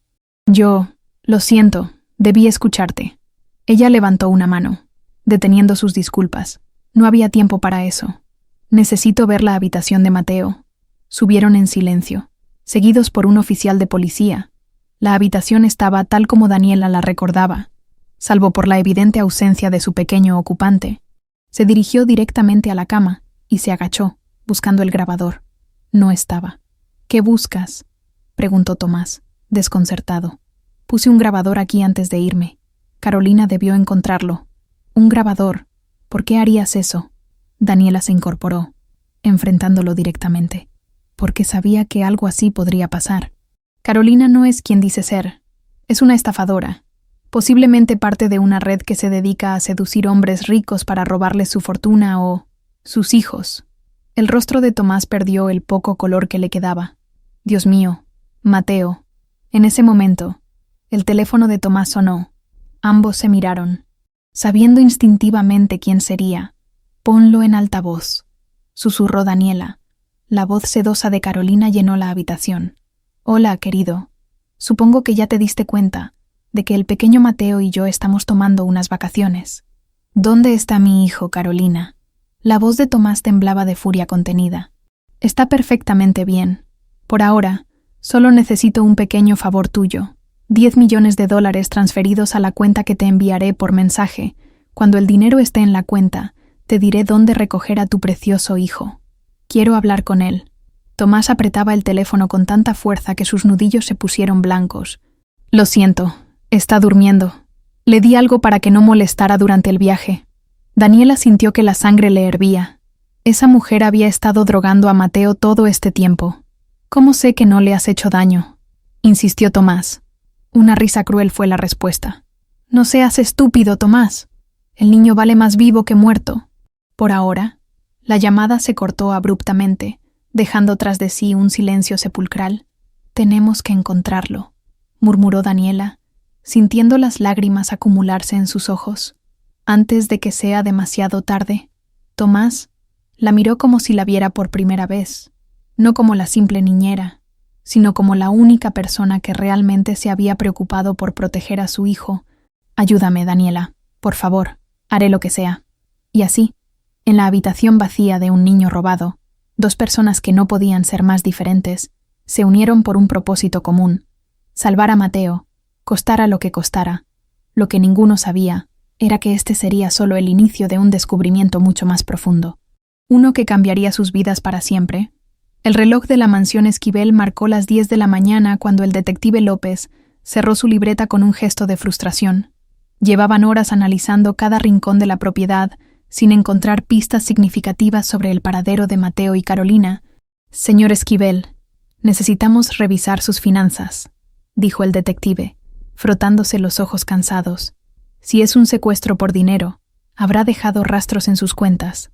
[SPEAKER 1] «Yo, lo siento, debí escucharte». Ella levantó una mano, deteniendo sus disculpas. No había tiempo para eso. «Necesito ver la habitación de Mateo». Subieron en silencio, seguidos por un oficial de policía. La habitación estaba tal como Daniela la recordaba, salvo por la evidente ausencia de su pequeño ocupante. Se dirigió directamente a la cama y se agachó, buscando el grabador. No estaba. ¿Qué buscas?, preguntó Tomás, desconcertado. Puse un grabador aquí antes de irme. Carolina debió encontrarlo. Un grabador. ¿Por qué harías eso? Daniela se incorporó, enfrentándolo directamente, porque sabía que algo así podría pasar. Carolina no es quien dice ser. Es una estafadora. Posiblemente parte de una red que se dedica a seducir hombres ricos para robarles su fortuna o sus hijos. El rostro de Tomás perdió el poco color que le quedaba. Dios mío, Mateo. En ese momento, el teléfono de Tomás sonó. Ambos se miraron, sabiendo instintivamente quién sería. Ponlo en altavoz, susurró Daniela. La voz sedosa de Carolina llenó la habitación. Hola, querido. Supongo que ya te diste cuenta de que el pequeño Mateo y yo estamos tomando unas vacaciones. ¿Dónde está mi hijo, Carolina? La voz de Tomás temblaba de furia contenida. Está perfectamente bien. Por ahora, solo necesito un pequeño favor tuyo. 10 millones de dólares transferidos a la cuenta que te enviaré por mensaje. Cuando el dinero esté en la cuenta, te diré dónde recoger a tu precioso hijo. Quiero hablar con él. Tomás apretaba el teléfono con tanta fuerza que sus nudillos se pusieron blancos. Lo siento, está durmiendo. Le di algo para que no molestara durante el viaje. Daniela sintió que la sangre le hervía. Esa mujer había estado drogando a Mateo todo este tiempo. ¿Cómo sé que no le has hecho daño?, insistió Tomás. Una risa cruel fue la respuesta. No seas estúpido, Tomás. El niño vale más vivo que muerto. Por ahora, la llamada se cortó abruptamente, dejando tras de sí un silencio sepulcral. Tenemos que encontrarlo, murmuró Daniela, sintiendo las lágrimas acumularse en sus ojos. Antes de que sea demasiado tarde, Tomás la miró como si la viera por primera vez, no como la simple niñera, sino como la única persona que realmente se había preocupado por proteger a su hijo. Ayúdame, Daniela, por favor, haré lo que sea. Y así, en la habitación vacía de un niño robado, dos personas que no podían ser más diferentes, se unieron por un propósito común: salvar a Mateo, costara lo que costara. Lo que ninguno sabía era que este sería solo el inicio de un descubrimiento mucho más profundo, uno que cambiaría sus vidas para siempre. El reloj de la mansión Esquivel marcó las 10 de la mañana cuando el detective López cerró su libreta con un gesto de frustración. Llevaban horas analizando cada rincón de la propiedad, sin encontrar pistas significativas sobre el paradero de Mateo y Carolina. Señor Esquivel, necesitamos revisar sus finanzas, dijo el detective, frotándose los ojos cansados. Si es un secuestro por dinero, habrá dejado rastros en sus cuentas.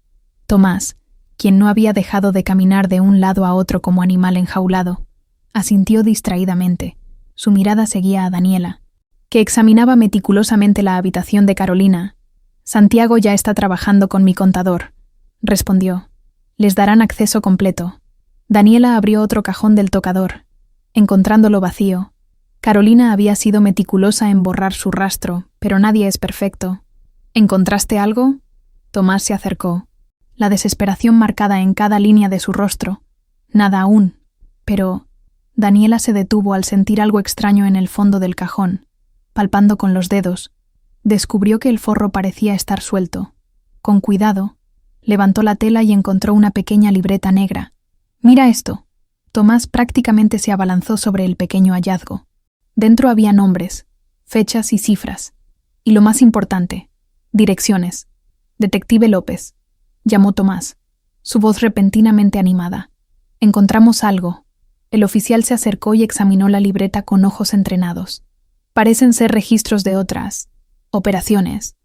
[SPEAKER 1] Tomás, quien no había dejado de caminar de un lado a otro como animal enjaulado, asintió distraídamente. Su mirada seguía a Daniela, que examinaba meticulosamente la habitación de Carolina. Santiago ya está trabajando con mi contador, respondió. Les darán acceso completo. Daniela abrió otro cajón del tocador, encontrándolo vacío. Carolina había sido meticulosa en borrar su rastro, pero nadie es perfecto. ¿Encontraste algo? Tomás se acercó, la desesperación marcada en cada línea de su rostro. Nada aún, pero Daniela se detuvo al sentir algo extraño en el fondo del cajón. Palpando con los dedos, descubrió que el forro parecía estar suelto. Con cuidado, levantó la tela y encontró una pequeña libreta negra. «Mira esto». Tomás prácticamente se abalanzó sobre el pequeño hallazgo. Dentro había nombres, fechas y cifras. Y lo más importante, direcciones. Detective López, llamó Tomás, su voz repentinamente animada. Encontramos algo. El oficial se acercó y examinó la libreta con ojos entrenados. Parecen ser registros de otras operaciones.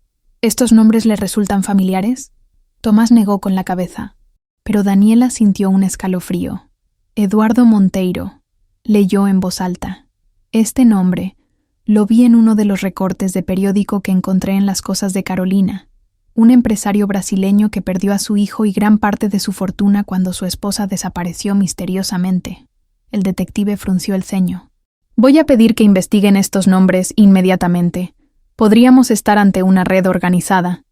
[SPEAKER 1] ¿Estos nombres le resultan familiares? Tomás negó con la cabeza, pero Daniela sintió un escalofrío. Eduardo Monteiro, leyó en voz alta. Este nombre lo vi en uno de los recortes de periódico que encontré en las cosas de Carolina, un empresario brasileño que perdió a su hijo y gran parte de su fortuna cuando su esposa desapareció misteriosamente. El detective frunció el ceño. Voy a pedir que investiguen estos nombres inmediatamente. Podríamos estar ante una red organizada.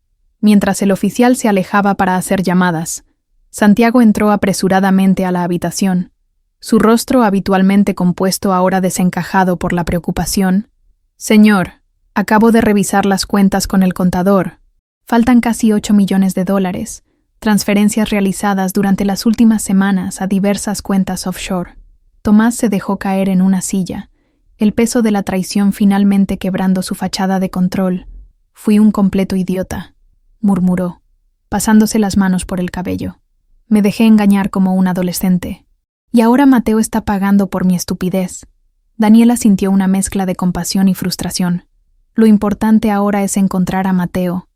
[SPEAKER 1] Mientras el oficial se alejaba para hacer llamadas, Santiago entró apresuradamente a la habitación. Su rostro habitualmente compuesto ahora desencajado por la preocupación. «Señor, acabo de revisar las cuentas con el contador. Faltan casi $8 millones, transferencias realizadas durante las últimas semanas a diversas cuentas offshore. Tomás se dejó caer en una silla, el peso de la traición finalmente quebrando su fachada de control. Fui un completo idiota, murmuró, pasándose las manos por el cabello. Me dejé engañar como un adolescente. Y ahora Mateo está pagando por mi estupidez. Daniela sintió una mezcla de compasión y frustración. Lo importante ahora es encontrar a Mateo,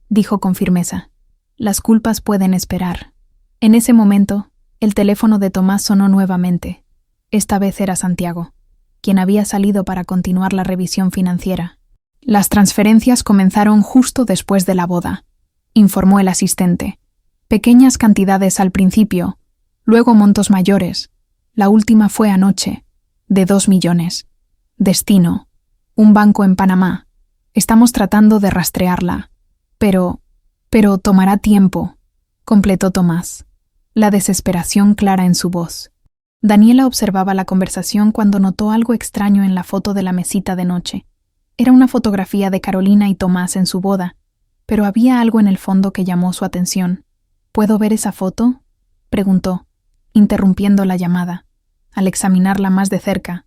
[SPEAKER 1] dijo con firmeza. Las culpas pueden esperar. En ese momento, el teléfono de Tomás sonó nuevamente. Esta vez era Santiago, quien había salido para continuar la revisión financiera. Las transferencias comenzaron justo después de la boda, informó el asistente. Pequeñas cantidades al principio, luego montos mayores. La última fue anoche, de 2 millones. Destino, un banco en Panamá. Estamos tratando de rastrearla. Pero tomará tiempo, completó Tomás, la desesperación clara en su voz. Daniela observaba la conversación cuando notó algo extraño en la foto de la mesita de noche. Era una fotografía de Carolina y Tomás en su boda, pero había algo en el fondo que llamó su atención. ¿Puedo ver esa foto?, preguntó, interrumpiendo la llamada. Al examinarla más de cerca,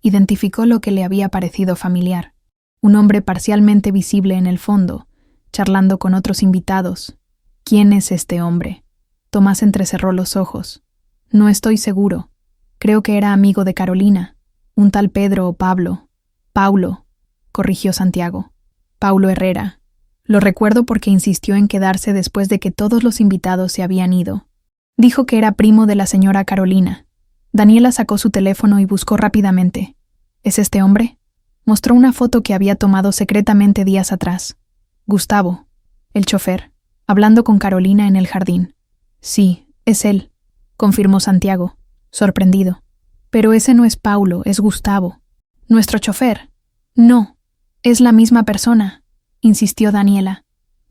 [SPEAKER 1] identificó lo que le había parecido familiar. Un hombre parcialmente visible en el fondo, charlando con otros invitados. ¿Quién es este hombre? Tomás entrecerró los ojos. No estoy seguro. Creo que era amigo de Carolina. Un tal Pedro o Pablo. Paulo, corrigió Santiago. Paulo Herrera. Lo recuerdo porque insistió en quedarse después de que todos los invitados se habían ido. Dijo que era primo de la señora Carolina. Daniela sacó su teléfono y buscó rápidamente. ¿Es este hombre? Mostró una foto que había tomado secretamente días atrás. Gustavo, el chofer, hablando con Carolina en el jardín. Sí, es él, confirmó Santiago, sorprendido. Pero ese no es Paulo, es Gustavo. ¿Nuestro chofer? No, es la misma persona, insistió Daniela.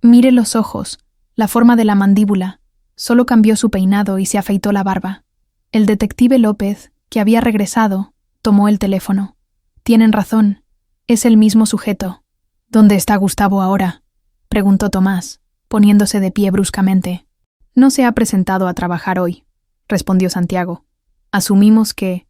[SPEAKER 1] Mire los ojos, la forma de la mandíbula. Solo cambió su peinado y se afeitó la barba. El detective López, que había regresado, tomó el teléfono. Tienen razón, es el mismo sujeto. ¿Dónde está Gustavo ahora?, preguntó Tomás, poniéndose de pie bruscamente. No se ha presentado a trabajar hoy, respondió Santiago. Asumimos que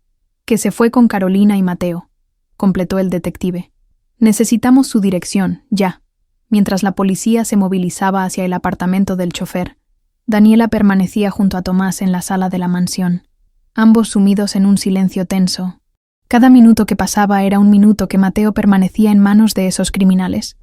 [SPEAKER 1] se fue con Carolina y Mateo, completó el detective. Necesitamos su dirección, ya. Mientras la policía se movilizaba hacia el apartamento del chofer, Daniela permanecía junto a Tomás en la sala de la mansión, ambos sumidos en un silencio tenso. Cada minuto que pasaba era un minuto que Mateo permanecía en manos de esos criminales.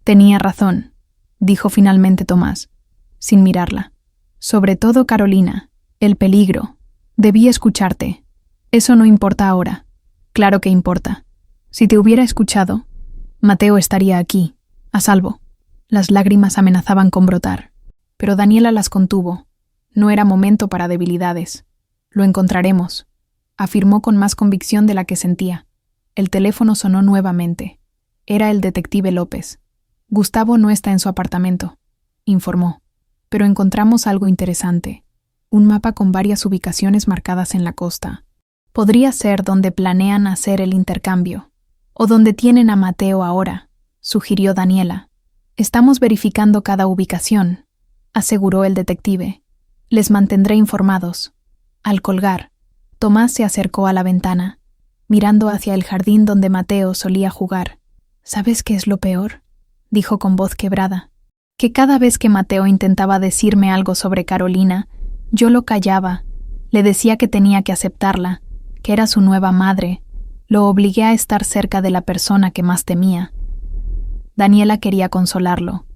[SPEAKER 1] Tenía razón, dijo finalmente Tomás, sin mirarla. Sobre todo Carolina, el peligro. Debí escucharte. Eso no importa ahora. Claro que importa. Si te hubiera escuchado, Mateo estaría aquí, a salvo. Las lágrimas amenazaban con brotar, pero Daniela las contuvo. No era momento para debilidades. Lo encontraremos, afirmó con más convicción de la que sentía. El teléfono sonó nuevamente. Era el detective López. Gustavo no está en su apartamento, informó. Pero encontramos algo interesante. Un mapa con varias ubicaciones marcadas en la costa. Podría ser donde planean hacer el intercambio. O donde tienen a Mateo ahora, sugirió Daniela. Estamos verificando cada ubicación, aseguró el detective. Les mantendré informados. Al colgar, Tomás se acercó a la ventana, mirando hacia el jardín donde Mateo solía jugar. ¿Sabes qué es lo peor?, dijo con voz quebrada. Que cada vez que Mateo intentaba decirme algo sobre Carolina, yo lo callaba. Le decía que tenía que aceptarla, que era su nueva madre. Lo obligué a estar cerca de la persona que más temía. Daniela quería consolarlo,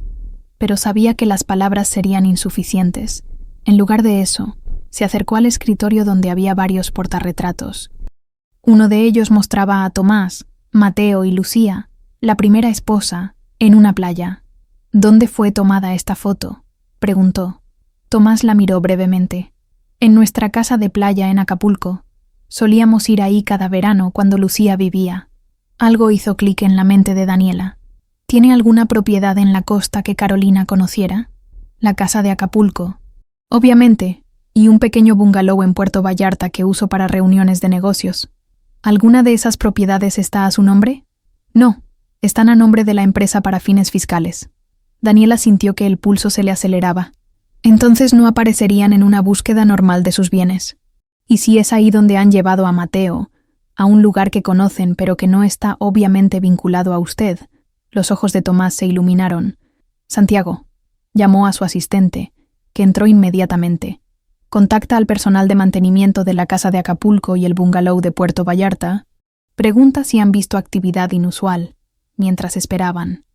[SPEAKER 1] pero sabía que las palabras serían insuficientes. En lugar de eso, se acercó al escritorio donde había varios portarretratos. Uno de ellos mostraba a Tomás, Mateo y Lucía, la primera esposa, en una playa. ¿Dónde fue tomada esta foto?, preguntó. Tomás la miró brevemente. En nuestra casa de playa en Acapulco. Solíamos ir ahí cada verano cuando Lucía vivía. Algo hizo clic en la mente de Daniela. ¿Tiene alguna propiedad en la costa que Carolina conociera? La casa de Acapulco. Obviamente, y un pequeño bungalow en Puerto Vallarta que uso para reuniones de negocios. ¿Alguna de esas propiedades está a su nombre? No, están a nombre de la empresa para fines fiscales. Daniela sintió que el pulso se le aceleraba. Entonces no aparecerían en una búsqueda normal de sus bienes. ¿Y si es ahí donde han llevado a Mateo, a un lugar que conocen pero que no está obviamente vinculado a usted? Los ojos de Tomás se iluminaron. Santiago, llamó a su asistente, que entró inmediatamente. Contacta al personal de mantenimiento de la casa de Acapulco y el bungalow de Puerto Vallarta. Pregunta si han visto actividad inusual. Mientras esperaban,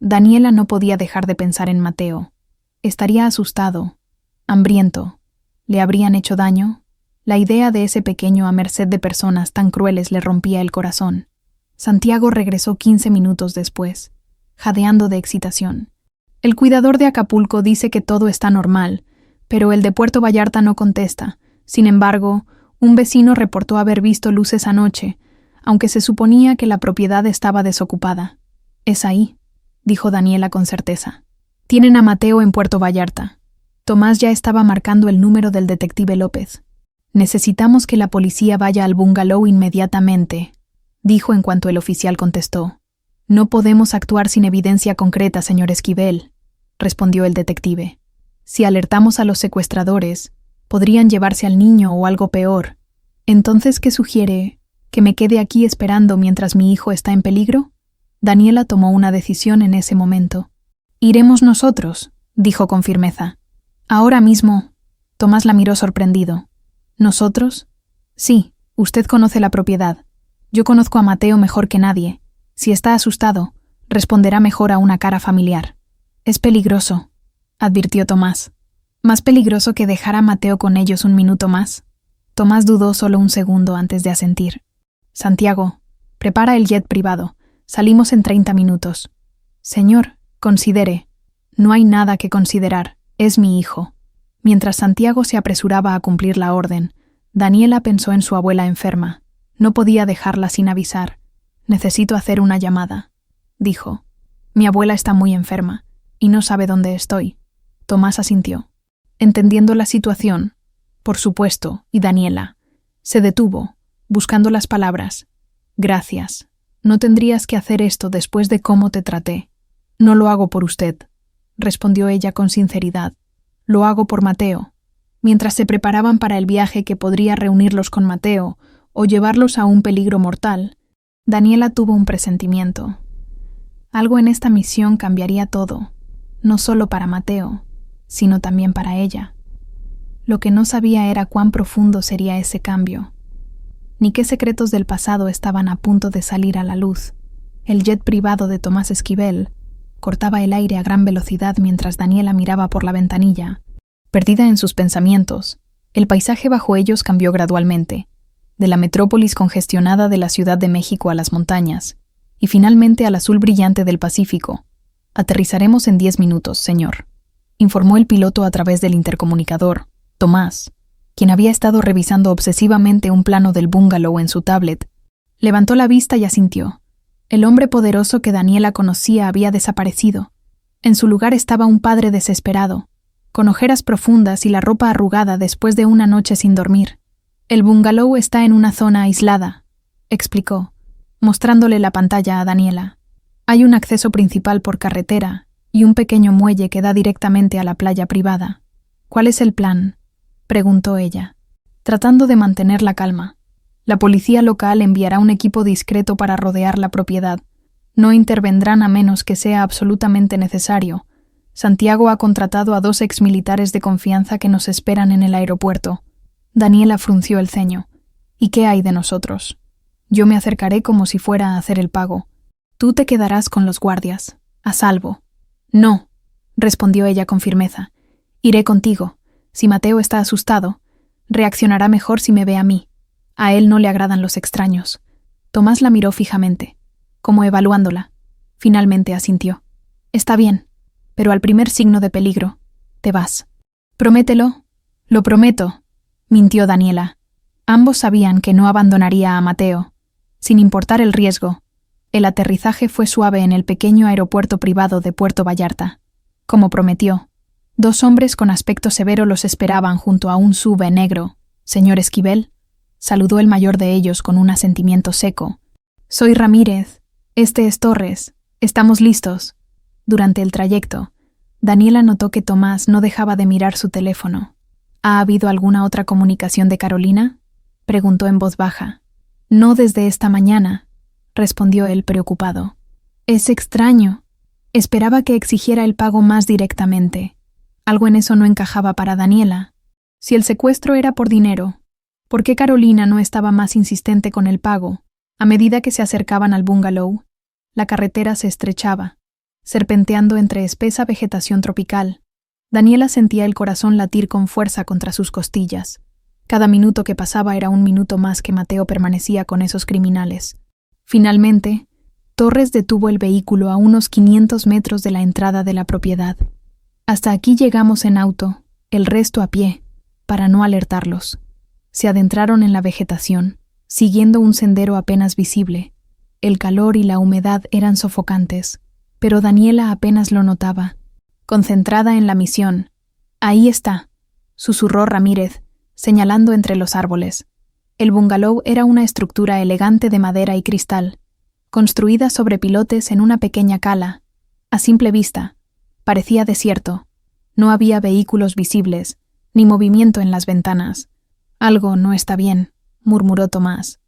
[SPEAKER 1] Daniela no podía dejar de pensar en Mateo. Estaría asustado, hambriento. ¿Le habrían hecho daño? La idea de ese pequeño a merced de personas tan crueles le rompía el corazón. Santiago regresó 15 minutos después, jadeando de excitación. El cuidador de Acapulco dice que todo está normal, pero el de Puerto Vallarta no contesta. Sin embargo, un vecino reportó haber visto luces anoche, aunque se suponía que la propiedad estaba desocupada. «Es ahí», dijo Daniela con certeza. «Tienen a Mateo en Puerto Vallarta». Tomás ya estaba marcando el número del detective López. «Necesitamos que la policía vaya al bungalow inmediatamente», dijo en cuanto el oficial contestó. «No podemos actuar sin evidencia concreta, señor Esquivel», respondió el detective. «Si alertamos a los secuestradores, podrían llevarse al niño o algo peor. Entonces, ¿qué sugiere? ¿Que me quede aquí esperando mientras mi hijo está en peligro?» Daniela tomó una decisión en ese momento. «Iremos nosotros», dijo con firmeza. «Ahora mismo». Tomás la miró sorprendido. «¿Nosotros?» «Sí, usted conoce la propiedad. Yo conozco a Mateo mejor que nadie. Si está asustado, responderá mejor a una cara familiar». «Es peligroso», advirtió Tomás. «¿Más peligroso que dejar a Mateo con ellos un minuto más?» Tomás dudó solo un segundo antes de asentir. «Santiago, prepara el jet privado. Salimos en 30 minutos». «Señor, considere». «No hay nada que considerar. Es mi hijo». Mientras Santiago se apresuraba a cumplir la orden, Daniela pensó en su abuela enferma. No podía dejarla sin avisar. «Necesito hacer una llamada», dijo. «Mi abuela está muy enferma y no sabe dónde estoy». Tomás asintió. Entendiendo la situación, por supuesto, y Daniela se detuvo, buscando las palabras. «Gracias. No tendrías que hacer esto después de cómo te traté». «No lo hago por usted», respondió ella con sinceridad. «Lo hago por Mateo». Mientras se preparaban para el viaje que podría reunirlos con Mateo o llevarlos a un peligro mortal, Daniela tuvo un presentimiento. Algo en esta misión cambiaría todo, no solo para Mateo, sino también para ella. Lo que no sabía era cuán profundo sería ese cambio, ni qué secretos del pasado estaban a punto de salir a la luz. El jet privado de Tomás Esquivel cortaba el aire a gran velocidad mientras Daniela miraba por la ventanilla. Perdida en sus pensamientos, el paisaje bajo ellos cambió gradualmente, de la metrópolis congestionada de la Ciudad de México a las montañas, y finalmente al azul brillante del Pacífico. «Aterrizaremos en 10 minutos, señor», informó el piloto a través del intercomunicador. Tomás, quien había estado revisando obsesivamente un plano del bungalow en su tablet, levantó la vista y asintió. El hombre poderoso que Daniela conocía había desaparecido. En su lugar estaba un padre desesperado, con ojeras profundas y la ropa arrugada después de una noche sin dormir. «El bungalow está en una zona aislada», explicó, mostrándole la pantalla a Daniela. «Hay un acceso principal por carretera y un pequeño muelle que da directamente a la playa privada». «¿Cuál es el plan?», preguntó ella, tratando de mantener la calma. «La policía local enviará un equipo discreto para rodear la propiedad. No intervendrán a menos que sea absolutamente necesario. Santiago ha contratado a 2 exmilitares de confianza que nos esperan en el aeropuerto». Daniela frunció el ceño. «¿Y qué hay de nosotros? Yo me acercaré como si fuera a hacer el pago. Tú te quedarás con los guardias, a salvo». «No», respondió ella con firmeza. «Iré contigo. Si Mateo está asustado, reaccionará mejor si me ve a mí. A él no le agradan los extraños». Tomás la miró fijamente, como evaluándola. Finalmente asintió. «Está bien, pero al primer signo de peligro, te vas». «Promételo». «Lo prometo», mintió Daniela. Ambos sabían que no abandonaría a Mateo. Sin importar el riesgo, el aterrizaje fue suave en el pequeño aeropuerto privado de Puerto Vallarta. Como prometió, 2 hombres con aspecto severo los esperaban junto a un SUV negro. «Señor Esquivel», saludó el mayor de ellos con un asentimiento seco. «Soy Ramírez. Este es Torres. Estamos listos». Durante el trayecto, Daniela notó que Tomás no dejaba de mirar su teléfono. ¿Ha habido alguna otra comunicación de Carolina?, preguntó en voz baja. No desde esta mañana, respondió él preocupado. Es extraño. Esperaba que exigiera el pago más directamente. Algo en eso no encajaba para Daniela. Si el secuestro era por dinero, ¿por qué Carolina no estaba más insistente con el pago? A medida que se acercaban al bungalow, la carretera se estrechaba, serpenteando entre espesa vegetación tropical. Daniela sentía el corazón latir con fuerza contra sus costillas. Cada minuto que pasaba era un minuto más que Mateo permanecía con esos criminales. Finalmente, Torres detuvo el vehículo a unos 500 metros de la entrada de la propiedad. Hasta aquí llegamos en auto, el resto a pie, para no alertarlos. Se adentraron en la vegetación, siguiendo un sendero apenas visible. El calor y la humedad eran sofocantes, pero Daniela apenas lo notaba. Concentrada en la misión. «Ahí está», susurró Ramírez, señalando entre los árboles. El bungalow era una estructura elegante de madera y cristal, construida sobre pilotes en una pequeña cala. A simple vista, parecía desierto. No había vehículos visibles, ni movimiento en las ventanas. «Algo no está bien», murmuró Tomás.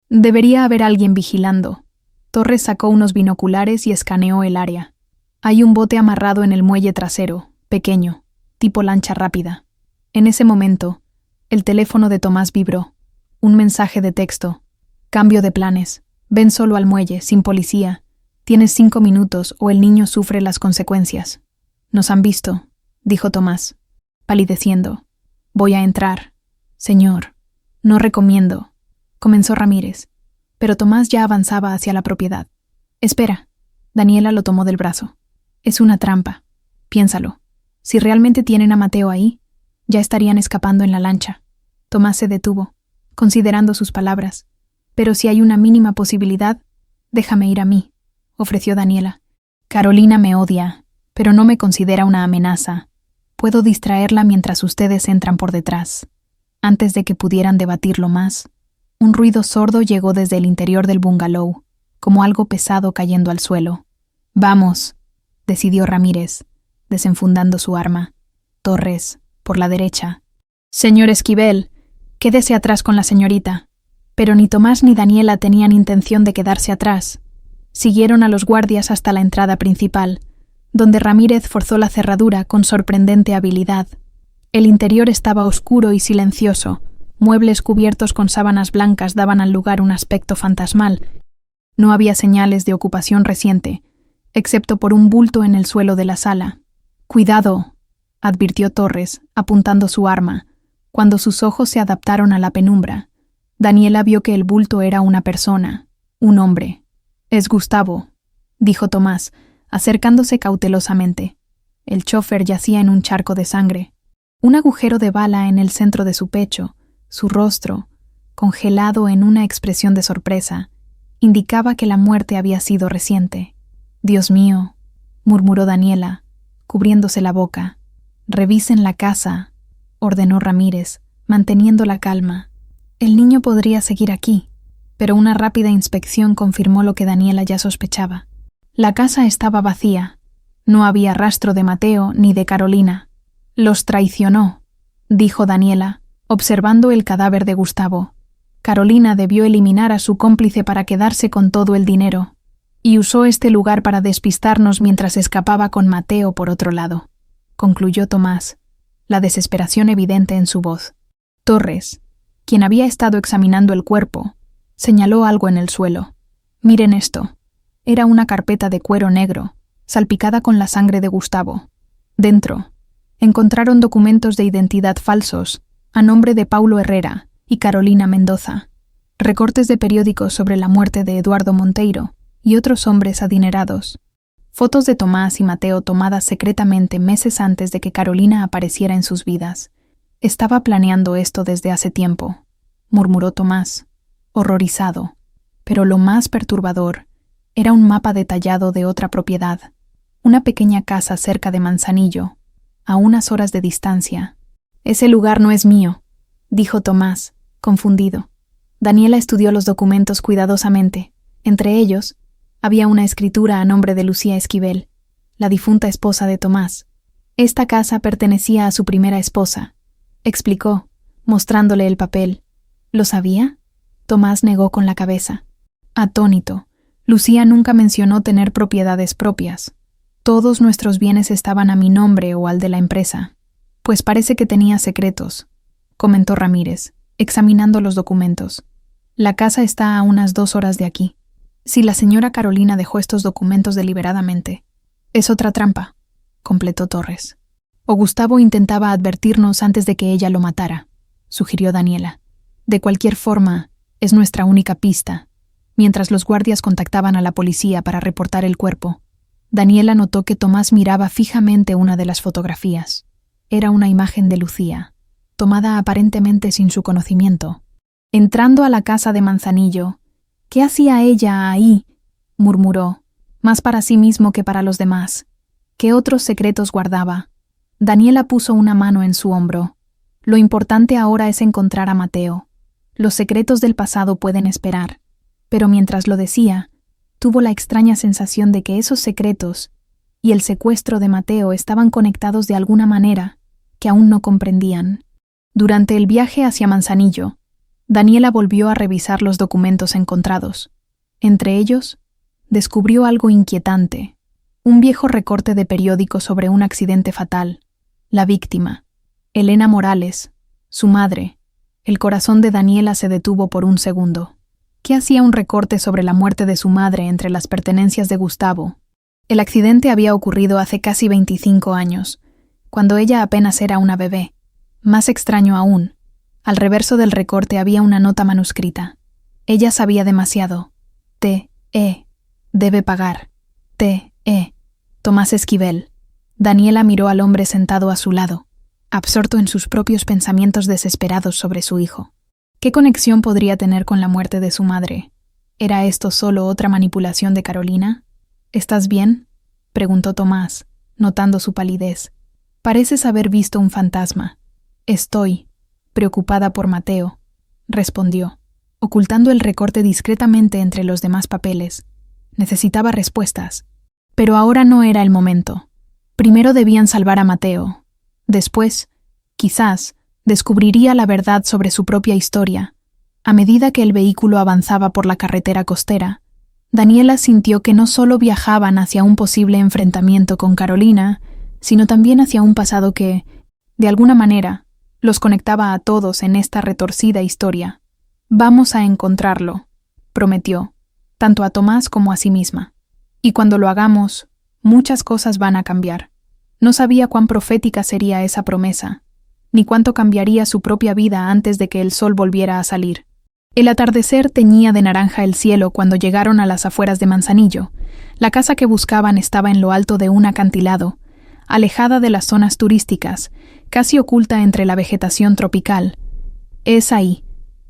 [SPEAKER 1] «Debería haber alguien vigilando». Torres sacó unos binoculares y escaneó el área. Hay un bote amarrado en el muelle trasero, pequeño, tipo lancha rápida. En ese momento, el teléfono de Tomás vibró. Un mensaje de texto. «Cambio de planes. Ven solo al muelle, sin policía. Tienes 5 minutos o el niño sufre las consecuencias». «Nos han visto», dijo Tomás, palideciendo. «Voy a entrar». «Señor, no recomiendo», comenzó Ramírez, pero Tomás ya avanzaba hacia la propiedad. «Espera». Daniela lo tomó del brazo. «Es una trampa. Piénsalo. Si realmente tienen a Mateo ahí, ya estarían escapando en la lancha». Tomás se detuvo, considerando sus palabras. «Pero si hay una mínima posibilidad, déjame ir a mí», ofreció Daniela. «Carolina me odia, pero no me considera una amenaza. Puedo distraerla mientras ustedes entran por detrás». Antes de que pudieran debatirlo más, un ruido sordo llegó desde el interior del bungalow, como algo pesado cayendo al suelo. «Vamos», decidió Ramírez, desenfundando su arma. «Torres, por la derecha». «Señor Esquivel, quédese atrás con la señorita». Pero ni Tomás ni Daniela tenían intención de quedarse atrás. Siguieron a los guardias hasta la entrada principal, donde Ramírez forzó la cerradura con sorprendente habilidad. El interior estaba oscuro y silencioso. Muebles cubiertos con sábanas blancas daban al lugar un aspecto fantasmal. No había señales de ocupación reciente, excepto por un bulto en el suelo de la sala. «Cuidado», advirtió Torres, apuntando su arma, cuando sus ojos se adaptaron a la penumbra. Daniela vio que el bulto era una persona, un hombre. «Es Gustavo», dijo Tomás, acercándose cautelosamente. El chófer yacía en un charco de sangre. Un agujero de bala en el centro de su pecho, su rostro, congelado en una expresión de sorpresa, indicaba que la muerte había sido reciente. «Dios mío», murmuró Daniela, cubriéndose la boca. «Revisen la casa», ordenó Ramírez, manteniendo la calma. El niño podría seguir aquí, pero una rápida inspección confirmó lo que Daniela ya sospechaba. La casa estaba vacía. No había rastro de Mateo ni de Carolina. «Los traicionó», dijo Daniela, observando el cadáver de Gustavo. «Carolina debió eliminar a su cómplice para quedarse con todo el dinero, y usó este lugar para despistarnos mientras escapaba con Mateo por otro lado», concluyó Tomás, la desesperación evidente en su voz. Torres, quien había estado examinando el cuerpo, señaló algo en el suelo. «Miren esto». Era una carpeta de cuero negro, salpicada con la sangre de Gustavo. Dentro, encontraron documentos de identidad falsos, a nombre de Paulo Herrera y Carolina Mendoza, recortes de periódicos sobre la muerte de Eduardo Monteiro y otros hombres adinerados, fotos de Tomás y Mateo tomadas secretamente meses antes de que Carolina apareciera en sus vidas. «Estaba planeando esto desde hace tiempo», murmuró Tomás, horrorizado. Pero lo más perturbador era un mapa detallado de otra propiedad, una pequeña casa cerca de Manzanillo, a unas horas de distancia. «Ese lugar no es mío», dijo Tomás, confundido. Daniela estudió los documentos cuidadosamente. Entre ellos, había una escritura a nombre de Lucía Esquivel, la difunta esposa de Tomás. Esta casa pertenecía a su primera esposa, explicó, mostrándole el papel. ¿Lo sabía? Tomás negó con la cabeza. Atónito, Lucía nunca mencionó tener propiedades propias. Todos nuestros bienes estaban a mi nombre o al de la empresa. Pues parece que tenía secretos, comentó Ramírez, examinando los documentos. La casa está a unas 2 horas de aquí. Si la señora Carolina dejó estos documentos deliberadamente, es otra trampa, completó Torres. O Gustavo intentaba advertirnos antes de que ella lo matara, sugirió Daniela. De cualquier forma, es nuestra única pista. Mientras los guardias contactaban a la policía para reportar el cuerpo, Daniela notó que Tomás miraba fijamente una de las fotografías. Era una imagen de Lucía, tomada aparentemente sin su conocimiento. Entrando a la casa de Manzanillo, ¿qué hacía ella ahí?, murmuró, más para sí mismo que para los demás. ¿Qué otros secretos guardaba? Daniela puso una mano en su hombro. Lo importante ahora es encontrar a Mateo. Los secretos del pasado pueden esperar. Pero mientras lo decía, tuvo la extraña sensación de que esos secretos y el secuestro de Mateo estaban conectados de alguna manera que aún no comprendían. Durante el viaje hacia Manzanillo, Daniela volvió a revisar los documentos encontrados. Entre ellos, descubrió algo inquietante: un viejo recorte de periódico sobre un accidente fatal. La víctima, Elena Morales, su madre. El corazón de Daniela se detuvo por un segundo. ¿Qué hacía un recorte sobre la muerte de su madre entre las pertenencias de Gustavo? El accidente había ocurrido hace casi 25 años, cuando ella apenas era una bebé. Más extraño aún, al reverso del recorte había una nota manuscrita. Ella sabía demasiado. T.E. Debe pagar. T.E. Tomás Esquivel. Daniela miró al hombre sentado a su lado, absorto en sus propios pensamientos desesperados sobre su hijo. ¿Qué conexión podría tener con la muerte de su madre? ¿Era esto solo otra manipulación de Carolina? ¿Estás bien?, preguntó Tomás, notando su palidez. Pareces haber visto un fantasma. Estoy preocupada por Mateo, respondió, ocultando el recorte discretamente entre los demás papeles. Necesitaba respuestas, pero ahora no era el momento. Primero debían salvar a Mateo. Después, quizás, descubriría la verdad sobre su propia historia. A medida que el vehículo avanzaba por la carretera costera, Daniela sintió que no solo viajaban hacia un posible enfrentamiento con Carolina, sino también hacia un pasado que, de alguna manera, los conectaba a todos en esta retorcida historia. Vamos a encontrarlo, prometió, tanto a Tomás como a sí misma. Y cuando lo hagamos, muchas cosas van a cambiar. No sabía cuán profética sería esa promesa, ni cuánto cambiaría su propia vida antes de que el sol volviera a salir. El atardecer teñía de naranja el cielo cuando llegaron a las afueras de Manzanillo. La casa que buscaban estaba en lo alto de un acantilado, alejada de las zonas turísticas, casi oculta entre la vegetación tropical. Es ahí,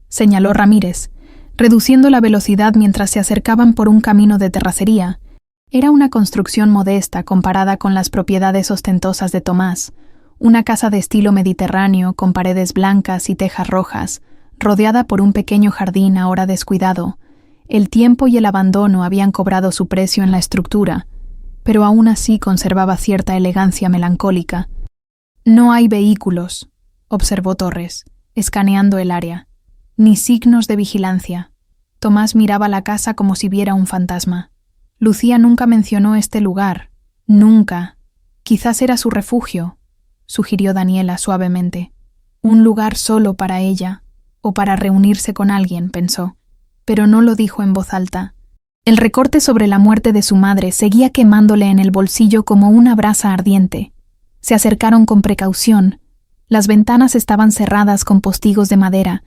[SPEAKER 1] señaló Ramírez, reduciendo la velocidad mientras se acercaban por un camino de terracería. Era una construcción modesta comparada con las propiedades ostentosas de Tomás, una casa de estilo mediterráneo con paredes blancas y tejas rojas, rodeada por un pequeño jardín ahora descuidado. El tiempo y el abandono habían cobrado su precio en la estructura, pero aún así conservaba cierta elegancia melancólica. No hay vehículos, observó Torres, escaneando el área, ni signos de vigilancia. Tomás miraba la casa como si viera un fantasma. Lucía nunca mencionó este lugar, nunca. Quizás era su refugio, sugirió Daniela suavemente. Un lugar solo para ella, o para reunirse con alguien, pensó, pero no lo dijo en voz alta. El recorte sobre la muerte de su madre seguía quemándole en el bolsillo como una brasa ardiente. Se acercaron con precaución. Las ventanas estaban cerradas con postigos de madera,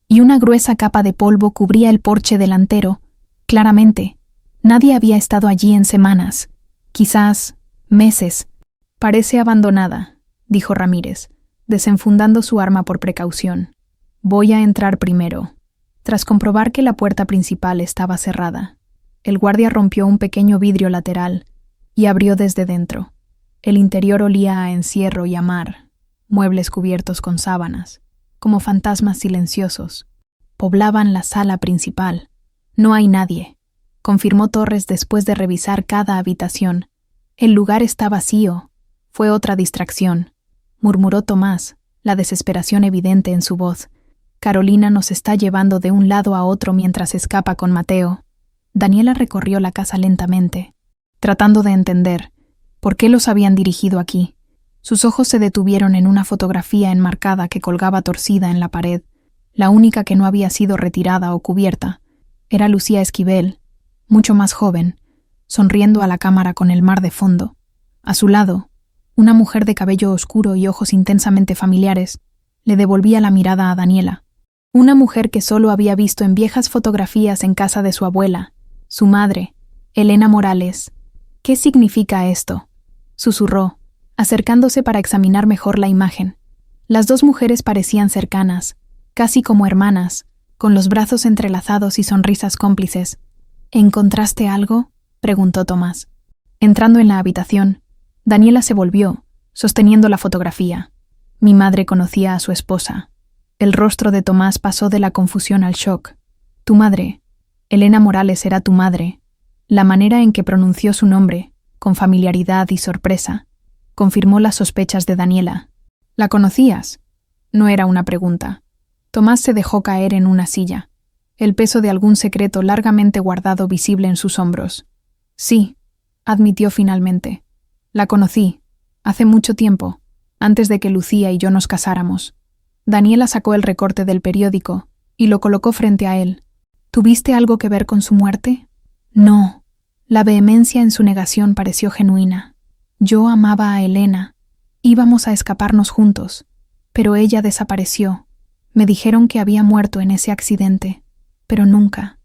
[SPEAKER 1] y una gruesa capa de polvo cubría el porche delantero. Claramente, nadie había estado allí en semanas, quizás meses. Parece abandonada, dijo Ramírez, desenfundando su arma por precaución. Voy a entrar primero. Tras comprobar que la puerta principal estaba cerrada, el guardia rompió un pequeño vidrio lateral y abrió desde dentro. El interior olía a encierro y a mar, muebles cubiertos con sábanas, como fantasmas silenciosos. Poblaban la sala principal. No hay nadie, confirmó Torres después de revisar cada habitación. El lugar está vacío, Fue otra distracción, murmuró Tomás, la desesperación evidente en su voz. Carolina nos está llevando de un lado a otro mientras escapa con Mateo. Daniela recorrió la casa lentamente, tratando de entender por qué los habían dirigido aquí. Sus ojos se detuvieron en una fotografía enmarcada que colgaba torcida en la pared. La única que no había sido retirada o cubierta era Lucía Esquivel, mucho más joven, sonriendo a la cámara con el mar de fondo. A su lado, una mujer de cabello oscuro y ojos intensamente familiares le devolvía la mirada a Daniela. Una mujer que solo había visto en viejas fotografías en casa de su abuela, su madre, Elena Morales. ¿Qué significa esto?, susurró, acercándose para examinar mejor la imagen. Las dos mujeres parecían cercanas, casi como hermanas, con los brazos entrelazados y sonrisas cómplices. ¿Encontraste algo?, preguntó Tomás. Entrando en la habitación, Daniela se volvió, sosteniendo la fotografía. Mi madre conocía a su esposa. El rostro de Tomás pasó de la confusión al shock. Tu madre, Elena Morales, era tu madre. La manera en que pronunció su nombre, con familiaridad y sorpresa, confirmó las sospechas de Daniela. ¿La conocías? No era una pregunta. Tomás se dejó caer en una silla, el peso de algún secreto largamente guardado visible en sus hombros. Sí, admitió finalmente. La conocí, hace mucho tiempo, antes de que Lucía y yo nos casáramos. Daniela sacó el recorte del periódico y lo colocó frente a él. ¿Tuviste algo que ver con su muerte? No. La vehemencia en su negación pareció genuina. Yo amaba a Elena. Íbamos a escaparnos juntos, pero ella desapareció. Me dijeron que había muerto en ese accidente, pero nunca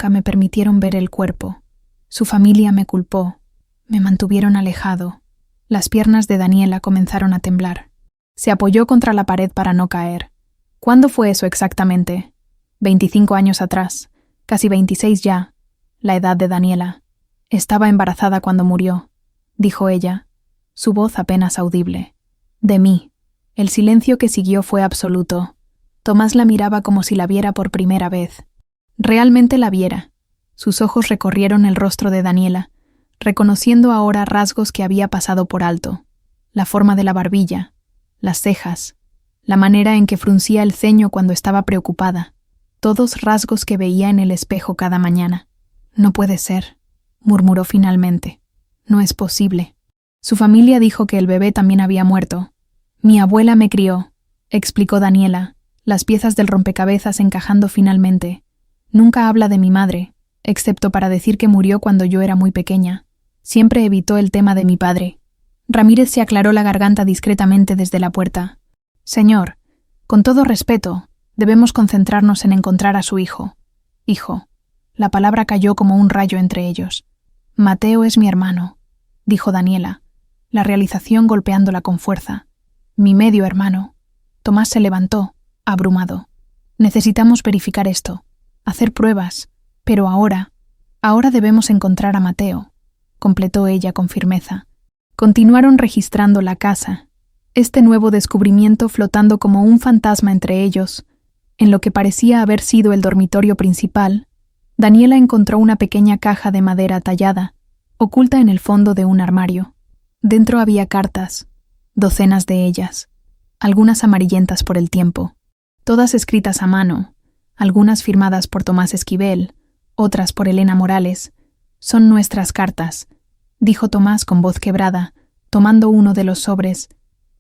[SPEAKER 1] me permitieron ver el cuerpo. Su familia me culpó. Me mantuvieron alejado. Las piernas de Daniela comenzaron a temblar. Se apoyó contra la pared para no caer. ¿Cuándo fue eso exactamente? 25 años atrás, casi 26 ya, la edad de Daniela. Estaba embarazada cuando murió, dijo ella, su voz apenas audible. De mí. El silencio que siguió fue absoluto. Tomás la miraba como si la viera por primera vez. Realmente la viera. Sus ojos recorrieron el rostro de Daniela, reconociendo ahora rasgos que había pasado por alto. La forma de la barbilla, las cejas, la manera en que fruncía el ceño cuando estaba preocupada. Todos rasgos que veía en el espejo cada mañana. No puede ser, murmuró finalmente. No es posible. Su familia dijo que el bebé también había muerto. Mi abuela me crió, explicó Daniela, las piezas del rompecabezas encajando finalmente. Nunca habla de mi madre, excepto para decir que murió cuando yo era muy pequeña. Siempre evitó el tema de mi padre. Ramírez se aclaró la garganta discretamente desde la puerta. Señor, con todo respeto, debemos concentrarnos en encontrar a su hijo. Hijo. La palabra cayó como un rayo entre ellos. Mateo es mi hermano, dijo Daniela, la realización golpeándola con fuerza. Mi medio hermano. Tomás se levantó, abrumado. Necesitamos verificar esto, hacer pruebas, pero ahora debemos encontrar a Mateo, completó ella con firmeza. Continuaron registrando la casa, este nuevo descubrimiento flotando como un fantasma entre ellos. En lo que parecía haber sido el dormitorio principal, Daniela encontró una pequeña caja de madera tallada, oculta en el fondo de un armario. Dentro había cartas, docenas de ellas, algunas amarillentas por el tiempo, todas escritas a mano, algunas firmadas por Tomás Esquivel, otras por Elena Morales. Son nuestras cartas, dijo Tomás con voz quebrada, tomando uno de los sobres,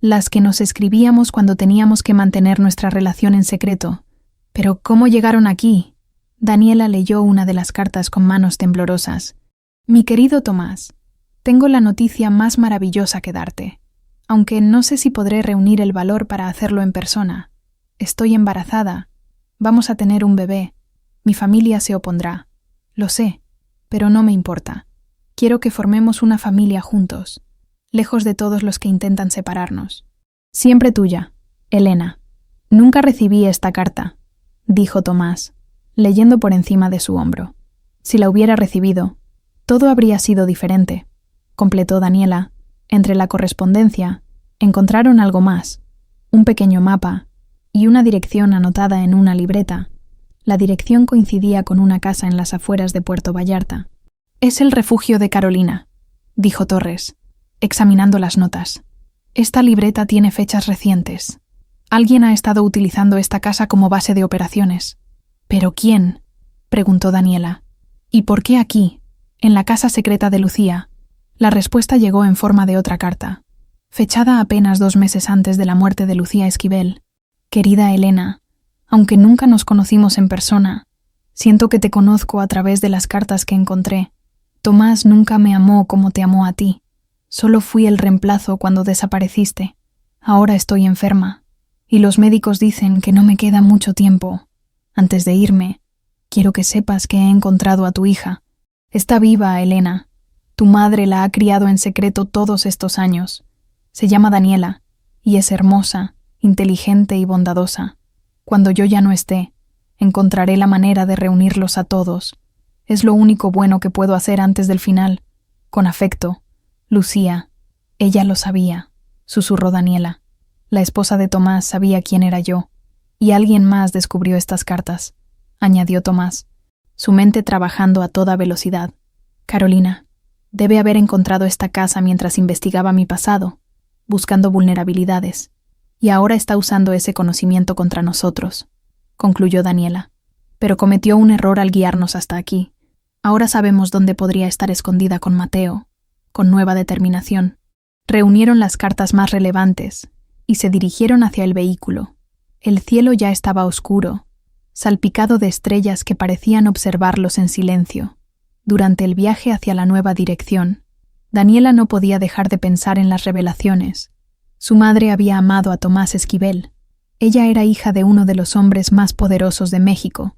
[SPEAKER 1] las que nos escribíamos cuando teníamos que mantener nuestra relación en secreto. ¿Pero cómo llegaron aquí? Daniela leyó una de las cartas con manos temblorosas. Mi querido Tomás, tengo la noticia más maravillosa que darte, aunque no sé si podré reunir el valor para hacerlo en persona. Estoy embarazada. Vamos a tener un bebé. Mi familia se opondrá. Lo sé, pero no me importa. Quiero que formemos una familia juntos, lejos de todos los que intentan separarnos. Siempre tuya, Elena. Nunca recibí esta carta, dijo Tomás, leyendo por encima de su hombro. Si la hubiera recibido, todo habría sido diferente, completó Daniela. Entre la correspondencia, encontraron algo más, un pequeño mapa y una dirección anotada en una libreta. La dirección coincidía con una casa en las afueras de Puerto Vallarta. Es el refugio de Carolina, dijo Torres. examinando las notas. Esta libreta tiene fechas recientes. Alguien ha estado utilizando esta casa como base de operaciones. ¿Pero quién?, preguntó Daniela. ¿Y por qué aquí, en la casa secreta de Lucía? La respuesta llegó en forma de otra carta, fechada apenas 2 meses antes de la muerte de Lucía Esquivel. Querida Elena, aunque nunca nos conocimos en persona, siento que te conozco a través de las cartas que encontré. Tomás nunca me amó como te amó a ti. Solo fui el reemplazo cuando desapareciste. Ahora estoy enferma, y los médicos dicen que no me queda mucho tiempo. Antes de irme, quiero que sepas que he encontrado a tu hija. Está viva, Elena. Tu madre la ha criado en secreto todos estos años. Se llama Daniela, y es hermosa, inteligente y bondadosa. Cuando yo ya no esté, encontraré la manera de reunirlos a todos. Es lo único bueno que puedo hacer antes del final. Con afecto, Lucía. Ella lo sabía, susurró Daniela. La esposa de Tomás sabía quién era yo, y alguien más descubrió estas cartas, añadió Tomás, su mente trabajando a toda velocidad. Carolina debe haber encontrado esta casa mientras investigaba mi pasado, buscando vulnerabilidades, y ahora está usando ese conocimiento contra nosotros, concluyó Daniela. Pero cometió un error al guiarnos hasta aquí. Ahora sabemos dónde podría estar escondida con Mateo. Con nueva determinación, reunieron las cartas más relevantes y se dirigieron hacia el vehículo. El cielo ya estaba oscuro, salpicado de estrellas que parecían observarlos en silencio. Durante el viaje hacia la nueva dirección, Daniela no podía dejar de pensar en las revelaciones. Su madre había amado a Tomás Esquivel. Ella era hija de uno de los hombres más poderosos de México.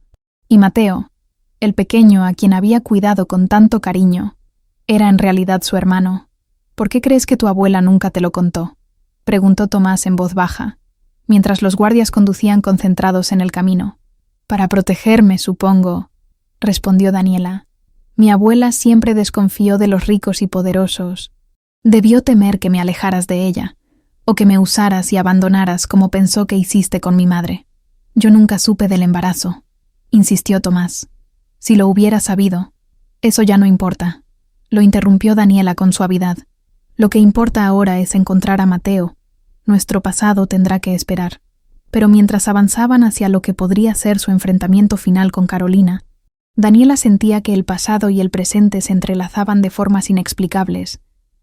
[SPEAKER 1] Y Mateo, el pequeño a quien había cuidado con tanto cariño, era en realidad su hermano. ¿Por qué crees que tu abuela nunca te lo contó?, preguntó Tomás en voz baja, mientras los guardias conducían concentrados en el camino. Para protegerme, supongo, respondió Daniela. Mi abuela siempre desconfió de los ricos y poderosos. Debió temer que me alejaras de ella, o que me usaras y abandonaras como pensó que hiciste con mi madre. Yo nunca supe del embarazo, insistió Tomás. Si lo hubiera sabido, eso ya no importa, lo interrumpió Daniela con suavidad. Lo que importa ahora es encontrar a Mateo. Nuestro pasado tendrá que esperar. Pero mientras avanzaban hacia lo que podría ser su enfrentamiento final con Carolina, Daniela sentía que el pasado y el presente se entrelazaban de formas inexplicables,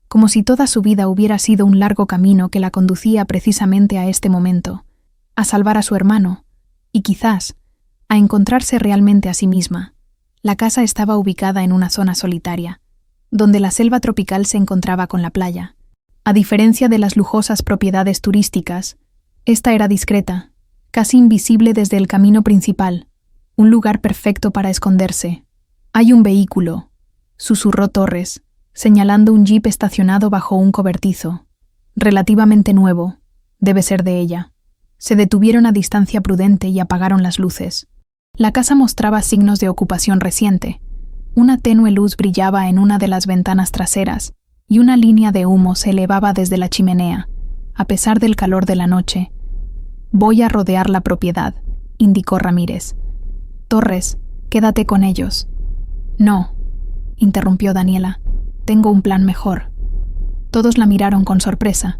[SPEAKER 1] como si toda su vida hubiera sido un largo camino que la conducía precisamente a este momento, a salvar a su hermano, y quizás a encontrarse realmente a sí misma. La casa estaba ubicada en una zona solitaria, donde la selva tropical se encontraba con la playa. A diferencia de las lujosas propiedades turísticas, esta era discreta, casi invisible desde el camino principal, un lugar perfecto para esconderse. Hay un vehículo, susurró Torres, señalando un jeep estacionado bajo un cobertizo. Relativamente nuevo, debe ser de ella. Se detuvieron a distancia prudente y apagaron las luces. La casa mostraba signos de ocupación reciente. Una tenue luz brillaba en una de las ventanas traseras y una línea de humo se elevaba desde la chimenea, a pesar del calor de la noche. Voy a rodear la propiedad, indicó Ramírez. Torres, quédate con ellos. No, interrumpió Daniela. Tengo un plan mejor. Todos la miraron con sorpresa.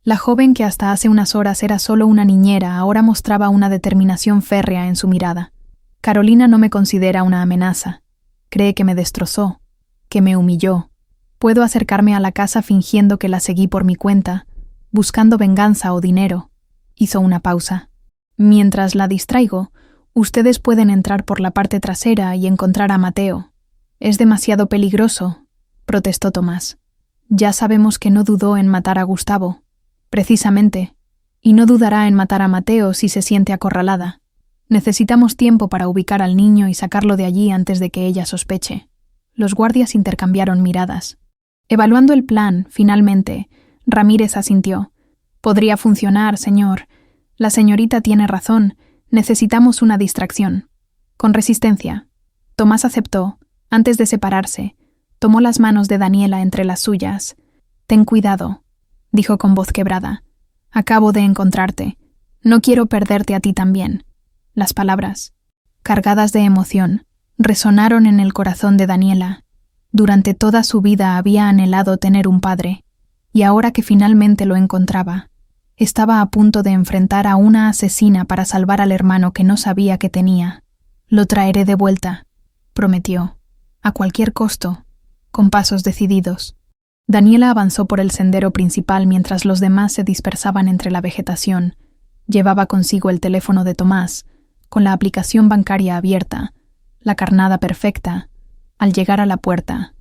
[SPEAKER 1] La joven que hasta hace unas horas era solo una niñera ahora mostraba una determinación férrea en su mirada. Carolina no me considera una amenaza. Cree que me destrozó, que me humilló. Puedo acercarme a la casa fingiendo que la seguí por mi cuenta, buscando venganza o dinero. Hizo una pausa. Mientras la distraigo, ustedes pueden entrar por la parte trasera y encontrar a Mateo. Es demasiado peligroso, protestó Tomás. Ya sabemos que no dudó en matar a Gustavo, precisamente, y no dudará en matar a Mateo si se siente acorralada. Necesitamos tiempo para ubicar al niño y sacarlo de allí antes de que ella sospeche. Los guardias intercambiaron miradas. Evaluando el plan, finalmente, Ramírez asintió. Podría funcionar, señor. La señorita tiene razón. Necesitamos una distracción. Con resistencia. Tomás aceptó. Antes de separarse, tomó las manos de Daniela entre las suyas. Ten cuidado, dijo con voz quebrada. Acabo de encontrarte. No quiero perderte a ti también. Las palabras, cargadas de emoción, resonaron en el corazón de Daniela. Durante toda su vida había anhelado tener un padre, y ahora que finalmente lo encontraba, estaba a punto de enfrentar a una asesina para salvar al hermano que no sabía que tenía. Lo traeré de vuelta, prometió, a cualquier costo, con pasos decididos. Daniela avanzó por el sendero principal mientras los demás se dispersaban entre la vegetación. Llevaba consigo el teléfono de Tomás, con la aplicación bancaria abierta, la carnada perfecta. Al llegar a la puerta,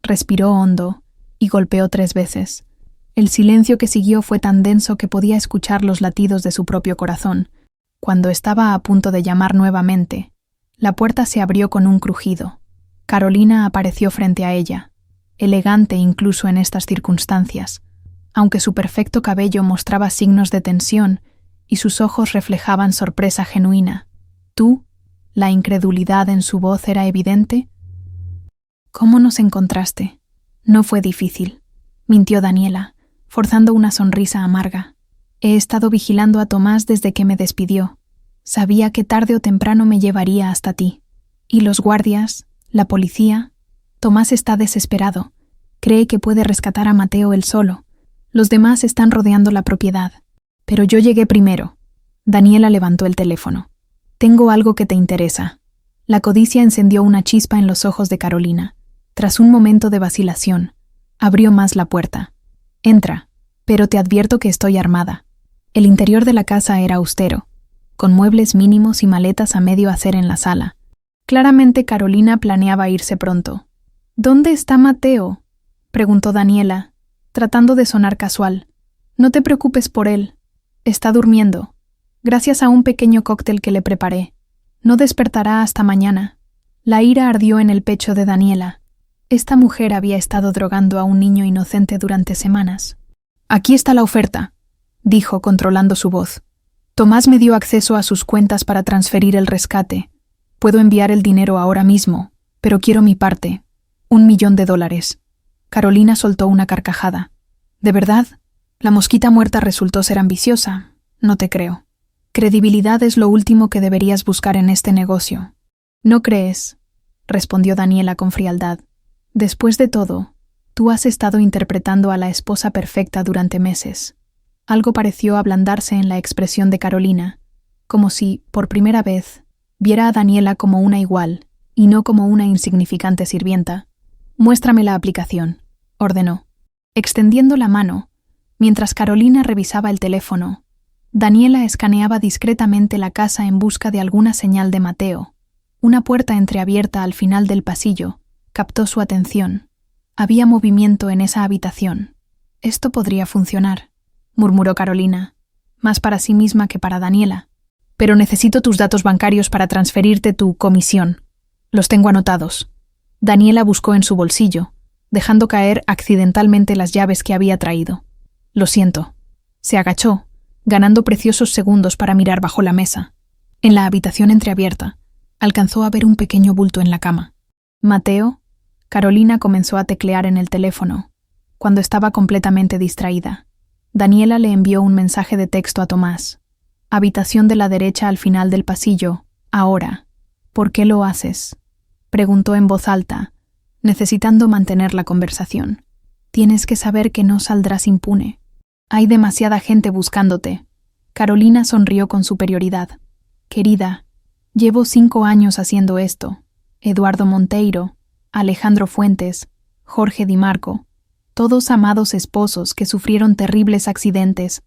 [SPEAKER 1] respiró hondo y golpeó 3 veces. El silencio que siguió fue tan denso que podía escuchar los latidos de su propio corazón. Cuando estaba a punto de llamar nuevamente, la puerta se abrió con un crujido. Carolina apareció frente a ella, elegante incluso en estas circunstancias, aunque su perfecto cabello mostraba signos de tensión y sus ojos reflejaban sorpresa genuina. ¿Tú? ¿La incredulidad en su voz era evidente? ¿Cómo nos encontraste? No fue difícil, mintió Daniela, forzando una sonrisa amarga. He estado vigilando a Tomás desde que me despidió. Sabía que tarde o temprano me llevaría hasta ti. ¿Y los guardias? ¿La policía? Tomás está desesperado. Cree que puede rescatar a Mateo él solo. Los demás están rodeando la propiedad. Pero yo llegué primero. Daniela levantó el teléfono. Tengo algo que te interesa. La codicia encendió una chispa en los ojos de Carolina. Tras un momento de vacilación, abrió más la puerta. Entra, pero te advierto que estoy armada. El interior de la casa era austero, con muebles mínimos y maletas a medio hacer en la sala. Claramente Carolina planeaba irse pronto. ¿Dónde está Mateo?, preguntó Daniela, tratando de sonar casual. No te preocupes por él. Está durmiendo, gracias a un pequeño cóctel que le preparé. No despertará hasta mañana. La ira ardió en el pecho de Daniela. Esta mujer había estado drogando a un niño inocente durante semanas. Aquí está la oferta, dijo controlando su voz. Tomás me dio acceso a sus cuentas para transferir el rescate. Puedo enviar el dinero ahora mismo, pero quiero mi parte, $1.000.000. Carolina soltó una carcajada. ¿De verdad? La mosquita muerta resultó ser ambiciosa. No te creo. Credibilidad es lo último que deberías buscar en este negocio. ¿No crees?, respondió Daniela con frialdad. Después de todo, tú has estado interpretando a la esposa perfecta durante meses. Algo pareció ablandarse en la expresión de Carolina, como si, por primera vez, viera a Daniela como una igual y no como una insignificante sirvienta. Muéstrame la aplicación, ordenó. Extendiendo la mano, mientras Carolina revisaba el teléfono, Daniela escaneaba discretamente la casa en busca de alguna señal de Mateo. Una puerta entreabierta al final del pasillo captó su atención. Había movimiento en esa habitación. Esto podría funcionar, murmuró Carolina, más para sí misma que para Daniela. Pero necesito tus datos bancarios para transferirte tu comisión. Los tengo anotados. Daniela buscó en su bolsillo, dejando caer accidentalmente las llaves que había traído. Lo siento. Se agachó, ganando preciosos segundos para mirar bajo la mesa. En la habitación entreabierta, alcanzó a ver un pequeño bulto en la cama. Mateo. Carolina comenzó a teclear en el teléfono, cuando estaba completamente distraída. Daniela le envió un mensaje de texto a Tomás. Habitación de la derecha al final del pasillo, ahora. ¿Por qué lo haces?, preguntó en voz alta, necesitando mantener la conversación. Tienes que saber que no saldrás impune. Hay demasiada gente buscándote. Carolina sonrió con superioridad. Querida, llevo 5 años haciendo esto. Eduardo Monteiro, Alejandro Fuentes, Jorge Di Marco, todos amados esposos que sufrieron terribles accidentes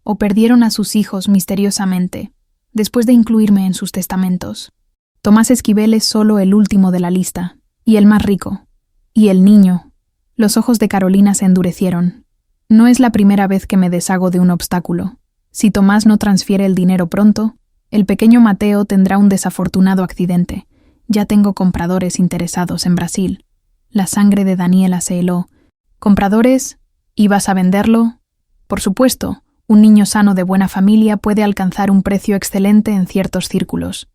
[SPEAKER 1] o perdieron a sus hijos misteriosamente, después de incluirme en sus testamentos. Tomás Esquivel es solo el último de la lista, y el más rico. Y el niño. Los ojos de Carolina se endurecieron. No es la primera vez que me deshago de un obstáculo. Si Tomás no transfiere el dinero pronto, el pequeño Mateo tendrá un desafortunado accidente. Ya tengo compradores interesados en Brasil. La sangre de Daniela se heló. ¿Compradores? ¿Ibas a venderlo? Por supuesto, un niño sano de buena familia puede alcanzar un precio excelente en ciertos círculos.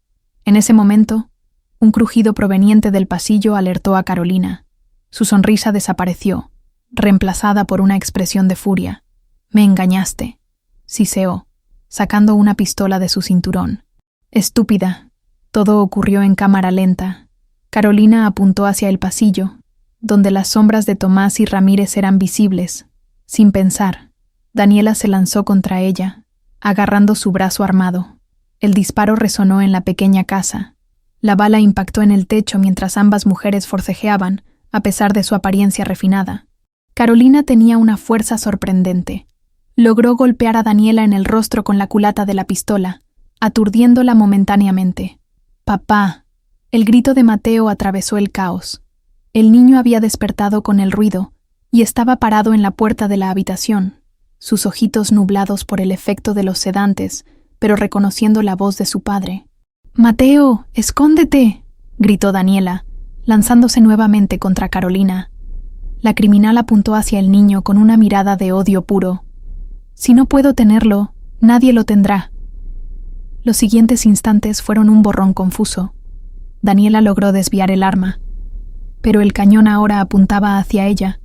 [SPEAKER 1] En ese momento, un crujido proveniente del pasillo alertó a Carolina. Su sonrisa desapareció, reemplazada por una expresión de furia. «Me engañaste», siseó, sacando una pistola de su cinturón. «Estúpida». Todo ocurrió en cámara lenta. Carolina apuntó hacia el pasillo, donde las sombras de Tomás y Ramírez eran visibles. Sin pensar, Daniela se lanzó contra ella, agarrando su brazo armado. El disparo resonó en la pequeña casa. La bala impactó en el techo mientras ambas mujeres forcejeaban, a pesar de su apariencia refinada. Carolina tenía una fuerza sorprendente. Logró golpear a Daniela en el rostro con la culata de la pistola, aturdiéndola momentáneamente. «¡Papá!». El grito de Mateo atravesó el caos. El niño había despertado con el ruido y estaba parado en la puerta de la habitación, sus ojitos nublados por el efecto de los sedantes, pero reconociendo la voz de su padre. «¡Mateo, escóndete!», gritó Daniela, lanzándose nuevamente contra Carolina. La criminal apuntó hacia el niño con una mirada de odio puro. «Si no puedo tenerlo, nadie lo tendrá». Los siguientes instantes fueron un borrón confuso. Daniela logró desviar el arma, pero el cañón ahora apuntaba hacia ella.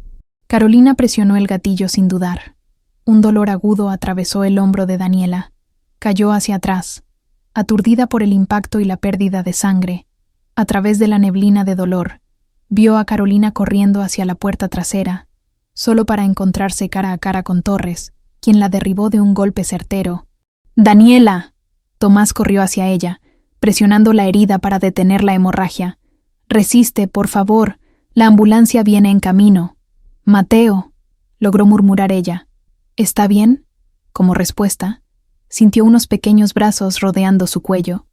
[SPEAKER 1] Carolina presionó el gatillo sin dudar. Un dolor agudo atravesó el hombro de Daniela. Cayó hacia atrás, aturdida por el impacto y la pérdida de sangre. A través de la neblina de dolor, vio a Carolina corriendo hacia la puerta trasera, solo para encontrarse cara a cara con Torres, quien la derribó de un golpe certero. «¡Daniela!». Tomás corrió hacia ella, presionando la herida para detener la hemorragia. «Resiste, por favor. La ambulancia viene en camino». «Mateo», logró murmurar ella. «¿Está bien?». Como respuesta, sintió unos pequeños brazos rodeando su cuello.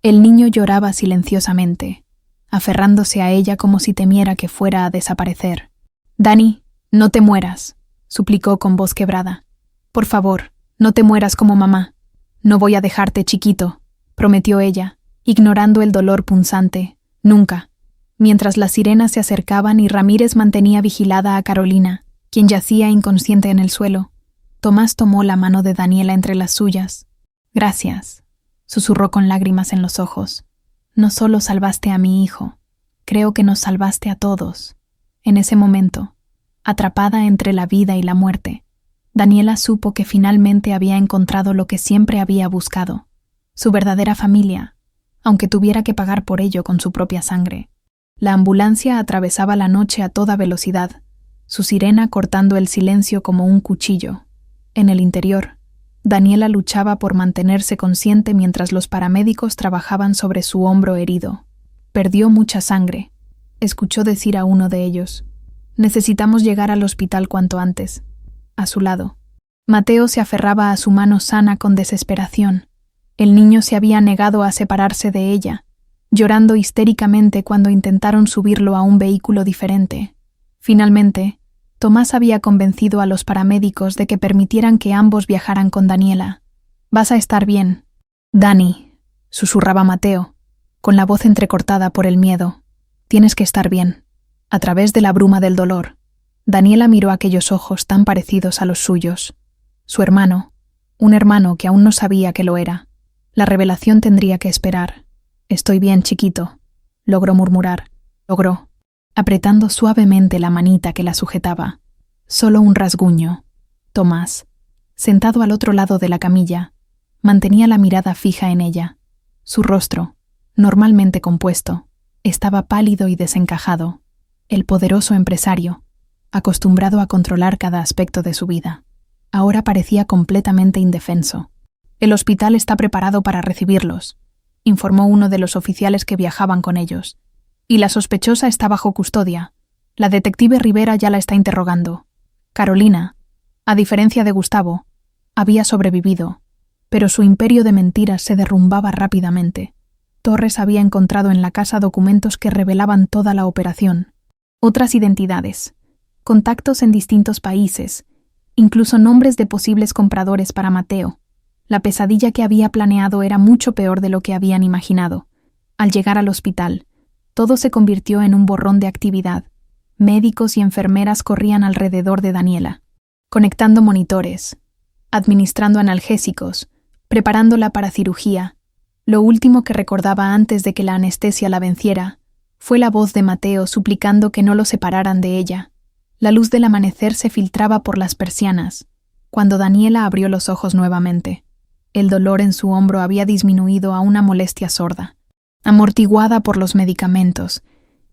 [SPEAKER 1] El niño lloraba silenciosamente, aferrándose a ella como si temiera que fuera a desaparecer. «Dani, no te mueras», suplicó con voz quebrada. «Por favor, no te mueras como mamá». «No voy a dejarte, chiquito», prometió ella, ignorando el dolor punzante. «Nunca». Mientras las sirenas se acercaban y Ramírez mantenía vigilada a Carolina, quien yacía inconsciente en el suelo, Tomás tomó la mano de Daniela entre las suyas. «Gracias», susurró con lágrimas en los ojos. «No solo salvaste a mi hijo, creo que nos salvaste a todos». En ese momento, atrapada entre la vida y la muerte, Daniela supo que finalmente había encontrado lo que siempre había buscado, su verdadera familia, aunque tuviera que pagar por ello con su propia sangre. La ambulancia atravesaba la noche a toda velocidad, su sirena cortando el silencio como un cuchillo. En el interior, Daniela luchaba por mantenerse consciente mientras los paramédicos trabajaban sobre su hombro herido. «Perdió mucha sangre», escuchó decir a uno de ellos. «Necesitamos llegar al hospital cuanto antes». A su lado, Mateo se aferraba a su mano sana con desesperación. El niño se había negado a separarse de ella, llorando histéricamente cuando intentaron subirlo a un vehículo diferente. Finalmente, Tomás había convencido a los paramédicos de que permitieran que ambos viajaran con Daniela. «Vas a estar bien». «Dani», susurraba Mateo, con la voz entrecortada por el miedo. «Tienes que estar bien». A través de la bruma del dolor, Daniela miró aquellos ojos tan parecidos a los suyos. Su hermano, un hermano que aún no sabía que lo era. La revelación tendría que esperar. «Estoy bien, chiquito», logró murmurar. Logró, apretando suavemente la manita que la sujetaba. Solo un rasguño. Tomás, sentado al otro lado de la camilla, mantenía la mirada fija en ella. Su rostro, normalmente compuesto, estaba pálido y desencajado. El poderoso empresario, acostumbrado a controlar cada aspecto de su vida, ahora parecía completamente indefenso. «El hospital está preparado para recibirlos», informó uno de los oficiales que viajaban con ellos. «Y la sospechosa está bajo custodia. La detective Rivera ya la está interrogando. Carolina, a diferencia de Gustavo, había sobrevivido, pero su imperio de mentiras se derrumbaba rápidamente. Torres había encontrado en la casa documentos que revelaban toda la operación, otras identidades, contactos en distintos países, incluso nombres de posibles compradores para Mateo. La pesadilla que había planeado era mucho peor de lo que habían imaginado. Al llegar al hospital, todo se convirtió en un borrón de actividad. Médicos y enfermeras corrían alrededor de Daniela, conectando monitores, administrando analgésicos, preparándola para cirugía. Lo último que recordaba antes de que la anestesia la venciera fue la voz de Mateo suplicando que no lo separaran de ella. La luz del amanecer se filtraba por las persianas, cuando Daniela abrió los ojos nuevamente. El dolor en su hombro había disminuido a una molestia sorda. Amortiguada por los medicamentos,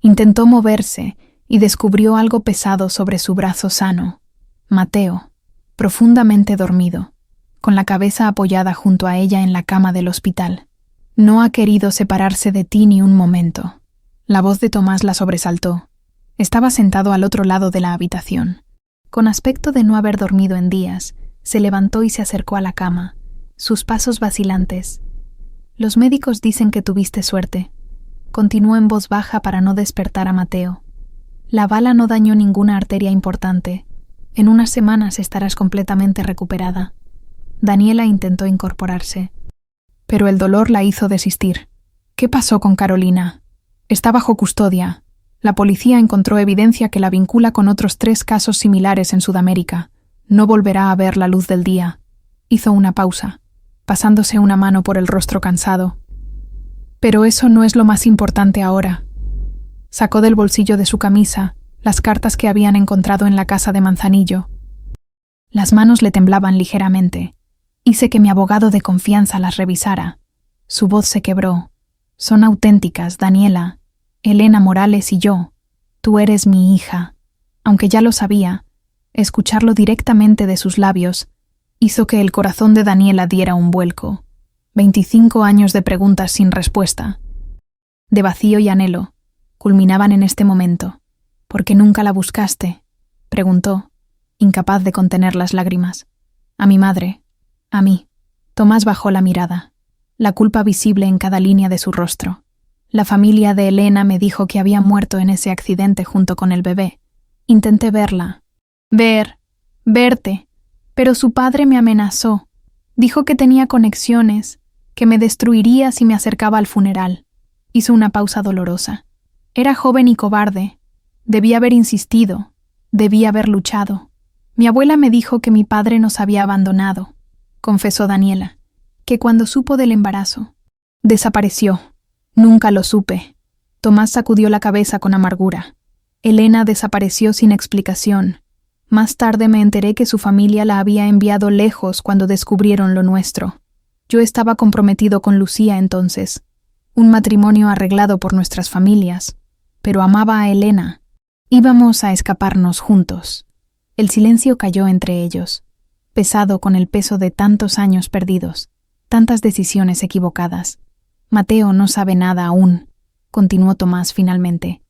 [SPEAKER 1] intentó moverse y descubrió algo pesado sobre su brazo sano. Mateo, profundamente dormido, con la cabeza apoyada junto a ella en la cama del hospital. No ha querido separarse de ti ni un momento. La voz de Tomás la sobresaltó. Estaba sentado al otro lado de la habitación. Con aspecto de no haber dormido en días, se levantó y se acercó a la cama, sus pasos vacilantes. Los médicos dicen que tuviste suerte. Continuó en voz baja para no despertar a Mateo. La bala no dañó ninguna arteria importante. En unas semanas estarás completamente recuperada. Daniela intentó incorporarse, pero el dolor la hizo desistir. ¿Qué pasó con Carolina? Está bajo custodia. La policía encontró evidencia que la vincula con otros 3 casos similares en Sudamérica. No volverá a ver la luz del día. Hizo una pausa, pasándose una mano por el rostro cansado. Pero eso no es lo más importante ahora. Sacó del bolsillo de su camisa las cartas que habían encontrado en la casa de Manzanillo. Las manos le temblaban ligeramente. Hice que mi abogado de confianza las revisara. Su voz se quebró. Son auténticas, Daniela. Elena Morales y yo. Tú eres mi hija. Aunque ya lo sabía, escucharlo directamente de sus labios hizo que el corazón de Daniela diera un vuelco. 25 años de preguntas sin respuesta, de vacío y anhelo, culminaban en este momento. ¿Por qué nunca la buscaste?, preguntó, incapaz de contener las lágrimas. A mi madre. A mí. Tomás bajó la mirada, la culpa visible en cada línea de su rostro. La familia de Elena me dijo que había muerto en ese accidente junto con el bebé. Intenté verla. Verte. Pero su padre me amenazó. Dijo que tenía conexiones, que me destruiría si me acercaba al funeral. Hizo una pausa dolorosa. Era joven y cobarde. Debía haber insistido. Debía haber luchado. Mi abuela me dijo que mi padre nos había abandonado, confesó Daniela, que cuando supo del embarazo, desapareció. Nunca lo supe. Tomás sacudió la cabeza con amargura. Elena desapareció sin explicación. Más tarde me enteré que su familia la había enviado lejos cuando descubrieron lo nuestro. Yo estaba comprometido con Lucía entonces, un matrimonio arreglado por nuestras familias, pero amaba a Elena. Íbamos a escaparnos juntos. El silencio cayó entre ellos, pesado con el peso de tantos años perdidos, tantas decisiones equivocadas. Mateo no sabe nada aún, continuó Tomás finalmente.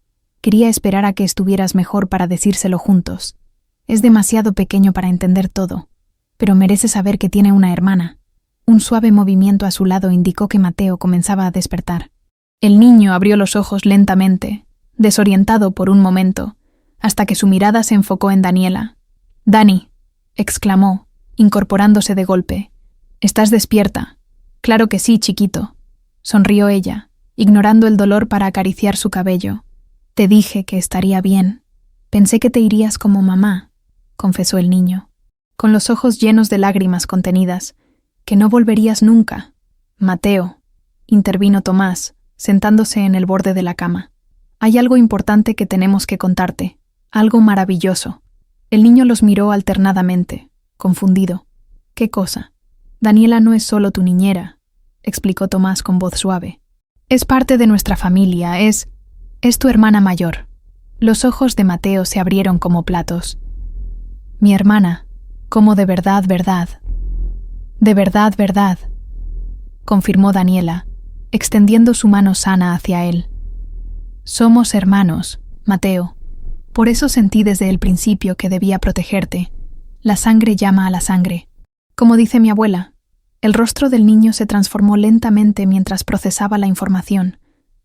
[SPEAKER 1] Quería esperar a que estuvieras mejor para decírselo juntos. Es demasiado pequeño para entender todo, pero merece saber que tiene una hermana. Un suave movimiento a su lado indicó que Mateo comenzaba a despertar. El niño abrió los ojos lentamente, desorientado por un momento, hasta que su mirada se enfocó en Daniela. «Dani», exclamó, incorporándose de golpe. «¿Estás despierta?» «Claro que sí, chiquito», sonrió ella, ignorando el dolor para acariciar su cabello. «Te dije que estaría bien. Pensé que te irías como mamá», confesó el niño, con los ojos llenos de lágrimas contenidas. «Que no volverías nunca». «Mateo», intervino Tomás, sentándose en el borde de la cama. «Hay algo importante que tenemos que contarte, algo maravilloso». El niño los miró alternadamente, confundido. «¿Qué cosa?» «Daniela no es solo tu niñera», explicó Tomás con voz suave. «Es parte de nuestra familia, es tu hermana mayor». Los ojos de Mateo se abrieron como platos. «Mi hermana, como de verdad, verdad». «De verdad, verdad», confirmó Daniela, extendiendo su mano sana hacia él. «Somos hermanos, Mateo. Por eso sentí desde el principio que debía protegerte. La sangre llama a la sangre. Como dice mi abuela». El rostro del niño se transformó lentamente mientras procesaba la información.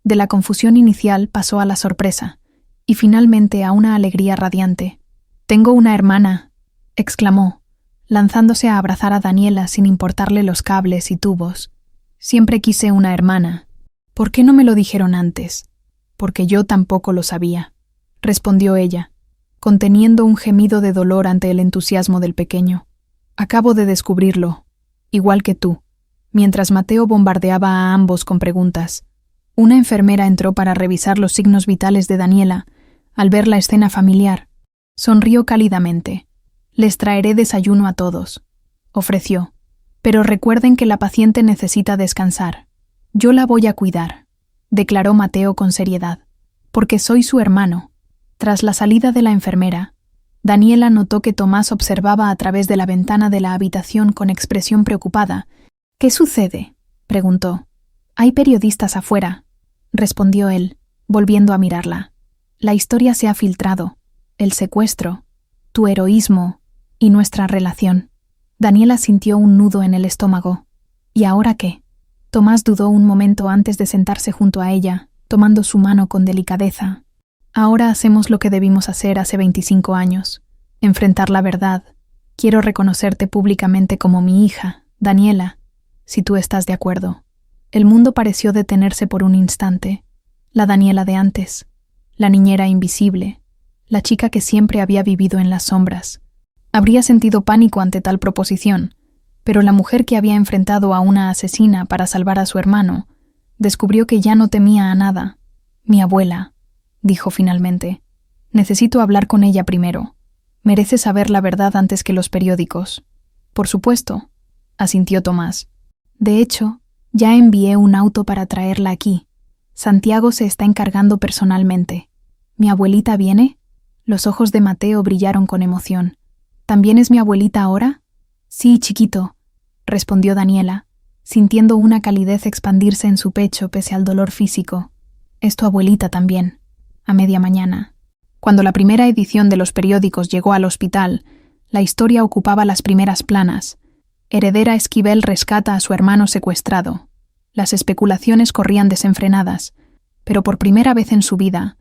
[SPEAKER 1] De la confusión inicial pasó a la sorpresa, y finalmente a una alegría radiante. «Tengo una hermana», exclamó, lanzándose a abrazar a Daniela sin importarle los cables y tubos. «Siempre quise una hermana. ¿Por qué no me lo dijeron antes?» «Porque yo tampoco lo sabía», respondió ella, conteniendo un gemido de dolor ante el entusiasmo del pequeño. «Acabo de descubrirlo, igual que tú», mientras Mateo bombardeaba a ambos con preguntas. Una enfermera entró para revisar los signos vitales de Daniela. Al ver la escena familiar, sonrió cálidamente. «Les traeré desayuno a todos», ofreció. «Pero recuerden que la paciente necesita descansar. Yo la voy a cuidar», declaró Mateo con seriedad. «Porque soy su hermano. Tras la salida de la enfermera, Daniela notó que Tomás observaba a través de la ventana de la habitación con expresión preocupada. «¿Qué sucede?», preguntó. «Hay periodistas afuera», respondió él, volviendo a mirarla. «La historia se ha filtrado. El secuestro, tu heroísmo y nuestra relación». Daniela sintió un nudo en el estómago. ¿Y ahora qué? Tomás dudó un momento antes de sentarse junto a ella, tomando su mano con delicadeza. «Ahora hacemos lo que debimos hacer hace 25 años. Enfrentar la verdad. Quiero reconocerte públicamente como mi hija, Daniela, si tú estás de acuerdo». El mundo pareció detenerse por un instante. La Daniela de antes, la niñera invisible, la chica que siempre había vivido en las sombras. Habría sentido pánico ante tal proposición, pero la mujer que había enfrentado a una asesina para salvar a su hermano descubrió que ya no temía a nada. «Mi abuela», dijo finalmente. «Necesito hablar con ella primero. Merece saber la verdad antes que los periódicos». «Por supuesto», asintió Tomás. «De hecho, ya envié un auto para traerla aquí. Santiago se está encargando personalmente». «¿Mi abuelita viene?». Los ojos de Mateo brillaron con emoción. «¿También es mi abuelita ahora?». «Sí, chiquito», respondió Daniela, sintiendo una calidez expandirse en su pecho pese al dolor físico. «Es tu abuelita también». A media mañana. Cuando la primera edición de los periódicos llegó al hospital, la historia ocupaba las primeras planas. Heredera Esquivel rescata a su hermano secuestrado. Las especulaciones corrían desenfrenadas, pero por primera vez en su vida,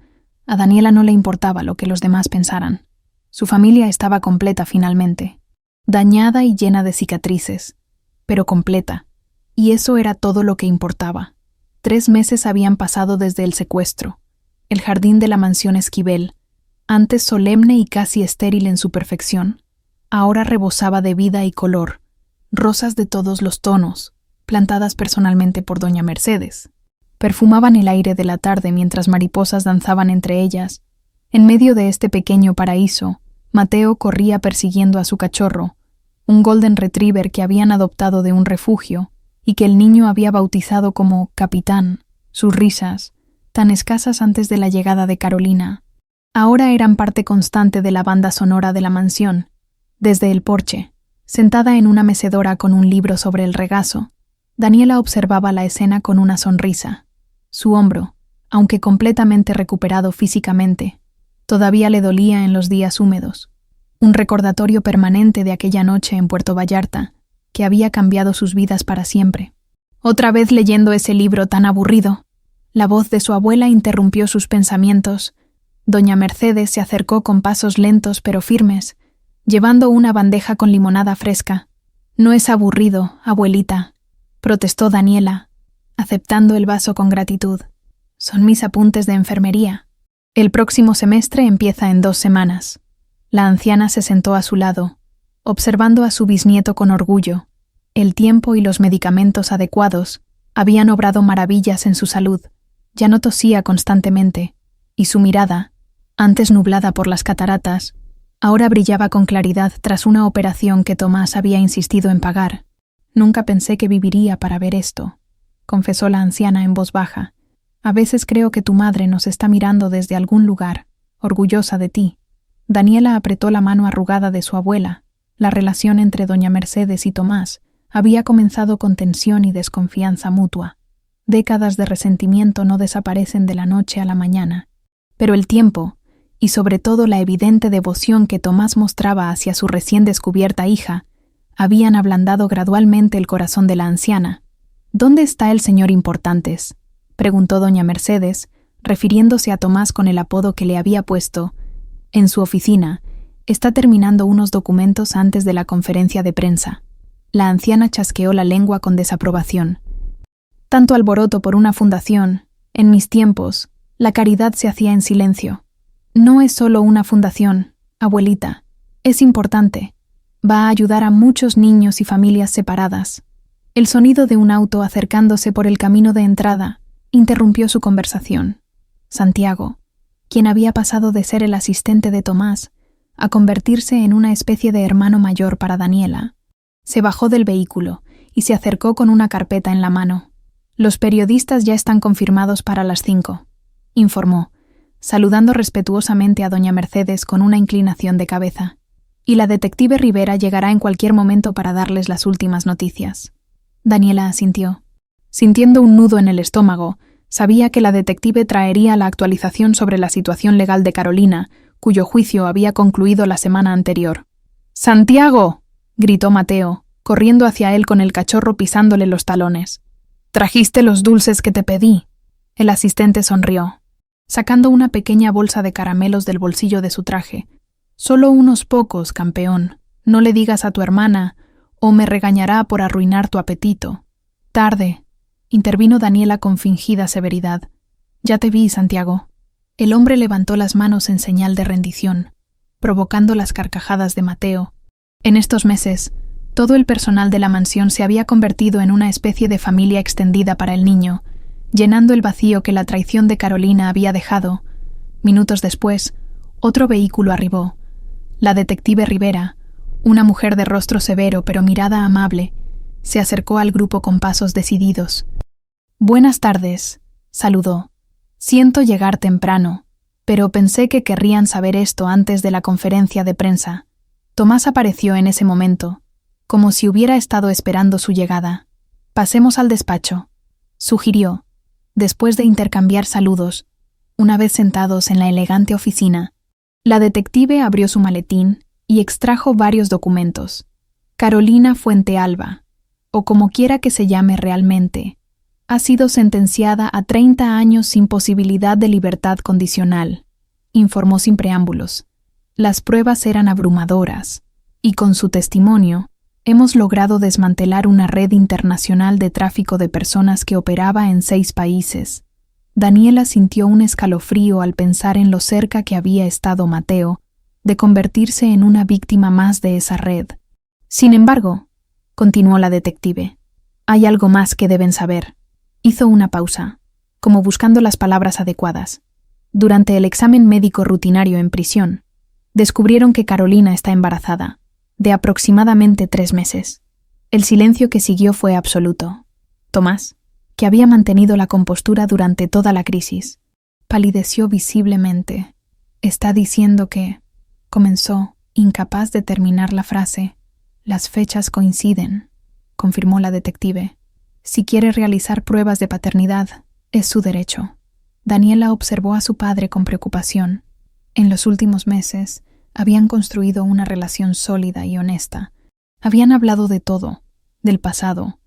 [SPEAKER 1] a Daniela no le importaba lo que los demás pensaran. Su familia estaba completa finalmente, dañada y llena de cicatrices, pero completa, y eso era todo lo que importaba. 3 meses habían pasado desde el secuestro. El jardín de la mansión Esquivel, antes solemne y casi estéril en su perfección, ahora rebosaba de vida y color, rosas de todos los tonos, plantadas personalmente por doña Mercedes. Perfumaban el aire de la tarde mientras mariposas danzaban entre ellas. En medio de este pequeño paraíso, Mateo corría persiguiendo a su cachorro, un golden retriever que habían adoptado de un refugio y que el niño había bautizado como Capitán. Sus risas, tan escasas antes de la llegada de Carolina, ahora eran parte constante de la banda sonora de la mansión. Desde el porche, sentada en una mecedora con un libro sobre el regazo, Daniela observaba la escena con una sonrisa. Su hombro, aunque completamente recuperado físicamente, todavía le dolía en los días húmedos. Un recordatorio permanente de aquella noche en Puerto Vallarta, que había cambiado sus vidas para siempre. «Otra vez leyendo ese libro tan aburrido». La voz de su abuela interrumpió sus pensamientos. Doña Mercedes se acercó con pasos lentos pero firmes, llevando una bandeja con limonada fresca. «No es aburrido, abuelita», protestó Daniela, aceptando el vaso con gratitud. «Son mis apuntes de enfermería. El próximo semestre empieza en 2 semanas». La anciana se sentó a su lado, observando a su bisnieto con orgullo. El tiempo y los medicamentos adecuados habían obrado maravillas en su salud. Ya no tosía constantemente, y su mirada, antes nublada por las cataratas, ahora brillaba con claridad tras una operación que Tomás había insistido en pagar. «Nunca pensé que viviría para ver esto», confesó la anciana en voz baja. «A veces creo que tu madre nos está mirando desde algún lugar, orgullosa de ti». Daniela apretó la mano arrugada de su abuela. La relación entre doña Mercedes y Tomás había comenzado con tensión y desconfianza mutua. Décadas de resentimiento no desaparecen de la noche a la mañana, pero el tiempo, y sobre todo la evidente devoción que Tomás mostraba hacia su recién descubierta hija, habían ablandado gradualmente el corazón de la anciana. «¿Dónde está el señor Importantes?», preguntó doña Mercedes, refiriéndose a Tomás con el apodo que le había puesto. «En su oficina. Está terminando unos documentos antes de la conferencia de prensa». La anciana chasqueó la lengua con desaprobación. «Tanto alboroto por una fundación. En mis tiempos, la caridad se hacía en silencio». «No es solo una fundación, abuelita. Es importante. Va a ayudar a muchos niños y familias separadas». El sonido de un auto acercándose por el camino de entrada interrumpió su conversación. Santiago, quien había pasado de ser el asistente de Tomás a convertirse en una especie de hermano mayor para Daniela, se bajó del vehículo y se acercó con una carpeta en la mano. «Los periodistas ya están confirmados para las 5», informó, saludando respetuosamente a doña Mercedes con una inclinación de cabeza. Y la detective Rivera llegará en cualquier momento para darles las últimas noticias. Daniela asintió. Sintiendo un nudo en el estómago, sabía que la detective traería la actualización sobre la situación legal de Carolina, cuyo juicio había concluido la semana anterior. «¡Santiago!», gritó Mateo, corriendo hacia él con el cachorro pisándole los talones. «¿Trajiste los dulces que te pedí?». El asistente sonrió, sacando una pequeña bolsa de caramelos del bolsillo de su traje. «Solo unos pocos, campeón. No le digas a tu hermana, o me regañará por arruinar tu apetito». «Tarde», intervino Daniela con fingida severidad. «Ya te vi, Santiago». El hombre levantó las manos en señal de rendición, provocando las carcajadas de Mateo. En estos meses, todo el personal de la mansión se había convertido en una especie de familia extendida para el niño, llenando el vacío que la traición de Carolina había dejado. Minutos después, otro vehículo arribó. La detective Rivera, una mujer de rostro severo pero mirada amable, se acercó al grupo con pasos decididos. «Buenas tardes», saludó. «Siento llegar temprano, pero pensé que querrían saber esto antes de la conferencia de prensa». Tomás apareció en ese momento, como si hubiera estado esperando su llegada. «Pasemos al despacho», sugirió, después de intercambiar saludos. Una vez sentados en la elegante oficina, la detective abrió su maletín y extrajo varios documentos. Carolina Fuentealba, o como quiera que se llame realmente, ha sido sentenciada a 30 años sin posibilidad de libertad condicional, informó sin preámbulos. Las pruebas eran abrumadoras, y con su testimonio, hemos logrado desmantelar una red internacional de tráfico de personas que operaba en 6 países. Daniela sintió un escalofrío al pensar en lo cerca que había estado Mateo de convertirse en una víctima más de esa red. Sin embargo, continuó la detective, hay algo más que deben saber. Hizo una pausa, como buscando las palabras adecuadas. Durante el examen médico rutinario en prisión, descubrieron que Carolina está embarazada, de aproximadamente 3 meses. El silencio que siguió fue absoluto. Tomás, que había mantenido la compostura durante toda la crisis, palideció visiblemente. «Está diciendo que…», comenzó, incapaz de terminar la frase. «Las fechas coinciden», confirmó la detective. «Si quiere realizar pruebas de paternidad, es su derecho». Daniela observó a su padre con preocupación. En los últimos meses, habían construido una relación sólida y honesta. Habían hablado de todo, del pasado,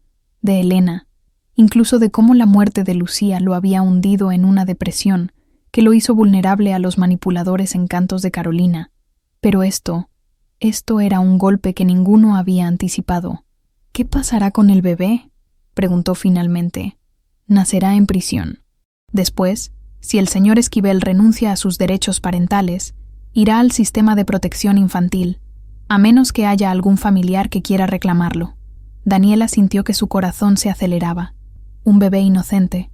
[SPEAKER 1] de Elena, incluso de cómo la muerte de Lucía lo había hundido en una depresión que lo hizo vulnerable a los manipuladores encantos de Carolina. Pero esto era un golpe que ninguno había anticipado. «¿Qué pasará con el bebé?», preguntó finalmente. «Nacerá en prisión. Después, si el señor Esquivel renuncia a sus derechos parentales, irá al sistema de protección infantil, a menos que haya algún familiar que quiera reclamarlo». Daniela sintió que su corazón se aceleraba. Un bebé inocente,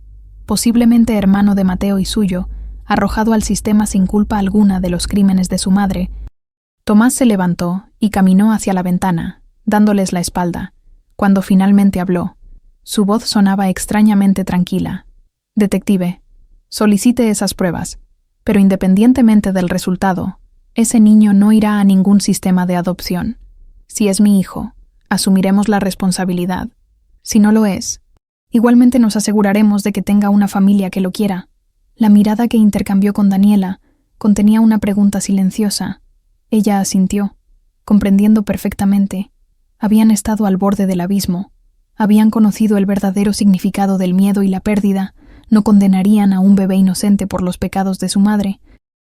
[SPEAKER 1] posiblemente hermano de Mateo y suyo, arrojado al sistema sin culpa alguna de los crímenes de su madre. Tomás se levantó y caminó hacia la ventana, dándoles la espalda. Cuando finalmente habló, su voz sonaba extrañamente tranquila. «Detective, solicite esas pruebas, pero independientemente del resultado, ese niño no irá a ningún sistema de adopción. Si es mi hijo, asumiremos la responsabilidad. Si no lo es, igualmente nos aseguraremos de que tenga una familia que lo quiera». La mirada que intercambió con Daniela contenía una pregunta silenciosa. Ella asintió, comprendiendo perfectamente. Habían estado al borde del abismo. Habían conocido el verdadero significado del miedo y la pérdida. No condenarían a un bebé inocente por los pecados de su madre.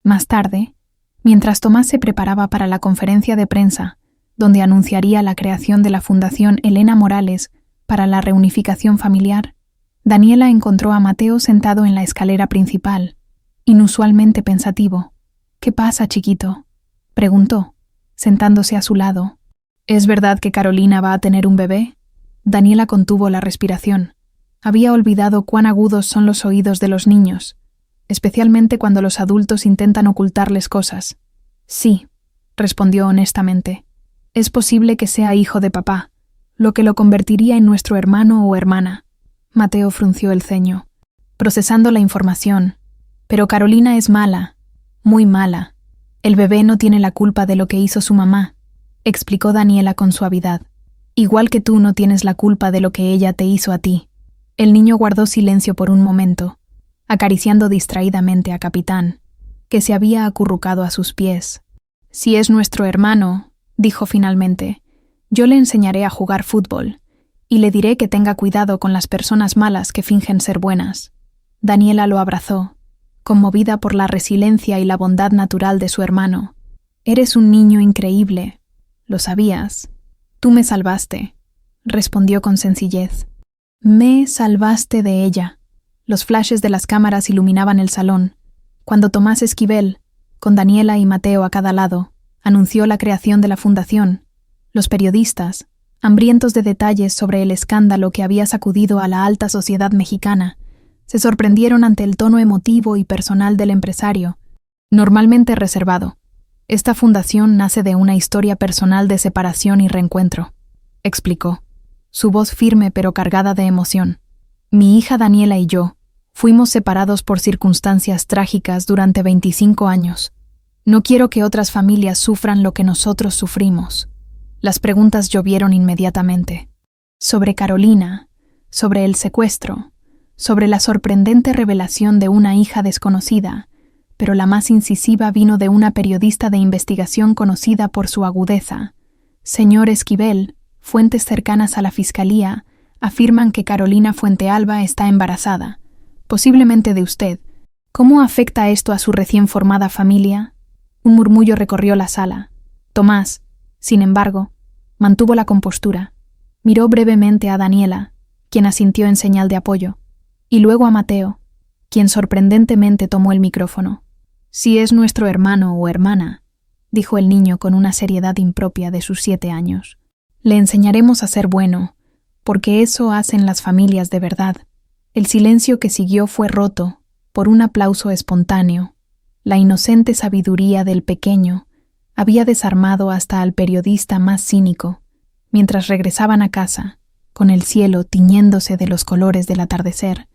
[SPEAKER 1] Más tarde, mientras Tomás se preparaba para la conferencia de prensa, donde anunciaría la creación de la Fundación Elena Morales para la reunificación familiar, Daniela encontró a Mateo sentado en la escalera principal, inusualmente pensativo. «¿Qué pasa, chiquito?», preguntó, sentándose a su lado. «¿Es verdad que Carolina va a tener un bebé?». Daniela contuvo la respiración. Había olvidado cuán agudos son los oídos de los niños, especialmente cuando los adultos intentan ocultarles cosas. «Sí», respondió honestamente. «Es posible que sea hijo de papá, lo que lo convertiría en nuestro hermano o hermana». Mateo frunció el ceño, procesando la información, Pero Carolina es mala, muy mala. El bebé no tiene la culpa de lo que hizo su mamá, explicó Daniela con suavidad. Igual que tú no tienes la culpa de lo que ella te hizo a ti. El niño guardó silencio por un momento, acariciando distraídamente a Capitán, que se había acurrucado a sus pies. Si es nuestro hermano, dijo finalmente, yo le enseñaré a jugar fútbol, y le diré que tenga cuidado con las personas malas que fingen ser buenas. Daniela lo abrazó, conmovida por la resiliencia y la bondad natural de su hermano. Eres un niño increíble, lo sabías. Tú me salvaste, respondió con sencillez. Me salvaste de ella. Los flashes de las cámaras iluminaban el salón, cuando Tomás Esquivel, con Daniela y Mateo a cada lado, anunció la creación de la fundación. Los periodistas, hambrientos de detalles sobre el escándalo que había sacudido a la alta sociedad mexicana, se sorprendieron ante el tono emotivo y personal del empresario, normalmente reservado. Esta fundación nace de una historia personal de separación y reencuentro, explicó, su voz firme pero cargada de emoción. Mi hija Daniela y yo fuimos separados por circunstancias trágicas durante 25 años. No quiero que otras familias sufran lo que nosotros sufrimos. Las preguntas llovieron inmediatamente. Sobre Carolina, sobre el secuestro, sobre la sorprendente revelación de una hija desconocida, pero la más incisiva vino de una periodista de investigación conocida por su agudeza. Señor Esquivel, fuentes cercanas a la fiscalía afirman que Carolina Fuentealba está embarazada, posiblemente de usted. ¿Cómo afecta esto a su recién formada familia? Un murmullo recorrió la sala. Tomás, sin embargo, mantuvo la compostura. Miró brevemente a Daniela, quien asintió en señal de apoyo, y luego a Mateo, quien sorprendentemente tomó el micrófono. Si es nuestro hermano o hermana, dijo el niño con una seriedad impropia de sus 7 años. Le enseñaremos a ser bueno, porque eso hacen las familias de verdad. El silencio que siguió fue roto por un aplauso espontáneo. La inocente sabiduría del pequeño había desarmado hasta al periodista más cínico. Mientras regresaban a casa, con el cielo tiñéndose de los colores del atardecer,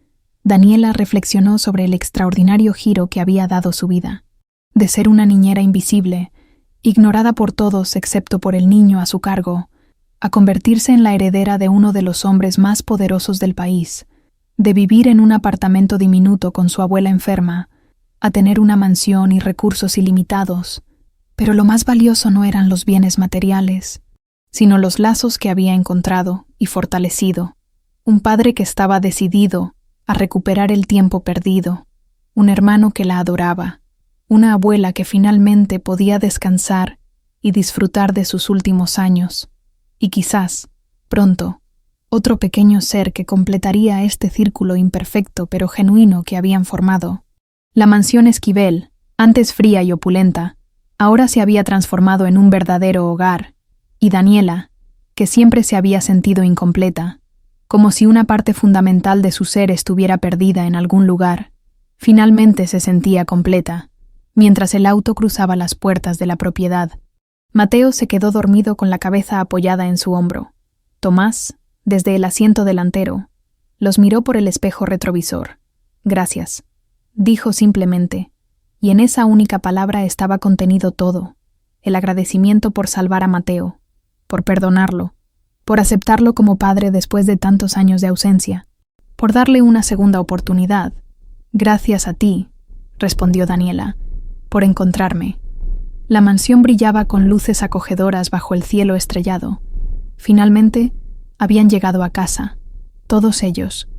[SPEAKER 1] Daniela reflexionó sobre el extraordinario giro que había dado su vida. De ser una niñera invisible, ignorada por todos excepto por el niño a su cargo, a convertirse en la heredera de uno de los hombres más poderosos del país, de vivir en un apartamento diminuto con su abuela enferma, a tener una mansión y recursos ilimitados. Pero lo más valioso no eran los bienes materiales, sino los lazos que había encontrado y fortalecido. Un padre que estaba decidido a recuperar el tiempo perdido, un hermano que la adoraba, una abuela que finalmente podía descansar y disfrutar de sus últimos años, y quizás, pronto, otro pequeño ser que completaría este círculo imperfecto pero genuino que habían formado. La mansión Esquivel, antes fría y opulenta, ahora se había transformado en un verdadero hogar, y Daniela, que siempre se había sentido incompleta, como si una parte fundamental de su ser estuviera perdida en algún lugar, finalmente se sentía completa, mientras el auto cruzaba las puertas de la propiedad. Mateo se quedó dormido con la cabeza apoyada en su hombro. Tomás, desde el asiento delantero, los miró por el espejo retrovisor. Gracias, dijo simplemente, y en esa única palabra estaba contenido todo: el agradecimiento por salvar a Mateo, por perdonarlo, por aceptarlo como padre después de tantos años de ausencia, por darle una segunda oportunidad. Gracias a ti, respondió Daniela, por encontrarme. La mansión brillaba con luces acogedoras bajo el cielo estrellado. Finalmente, habían llegado a casa, todos ellos,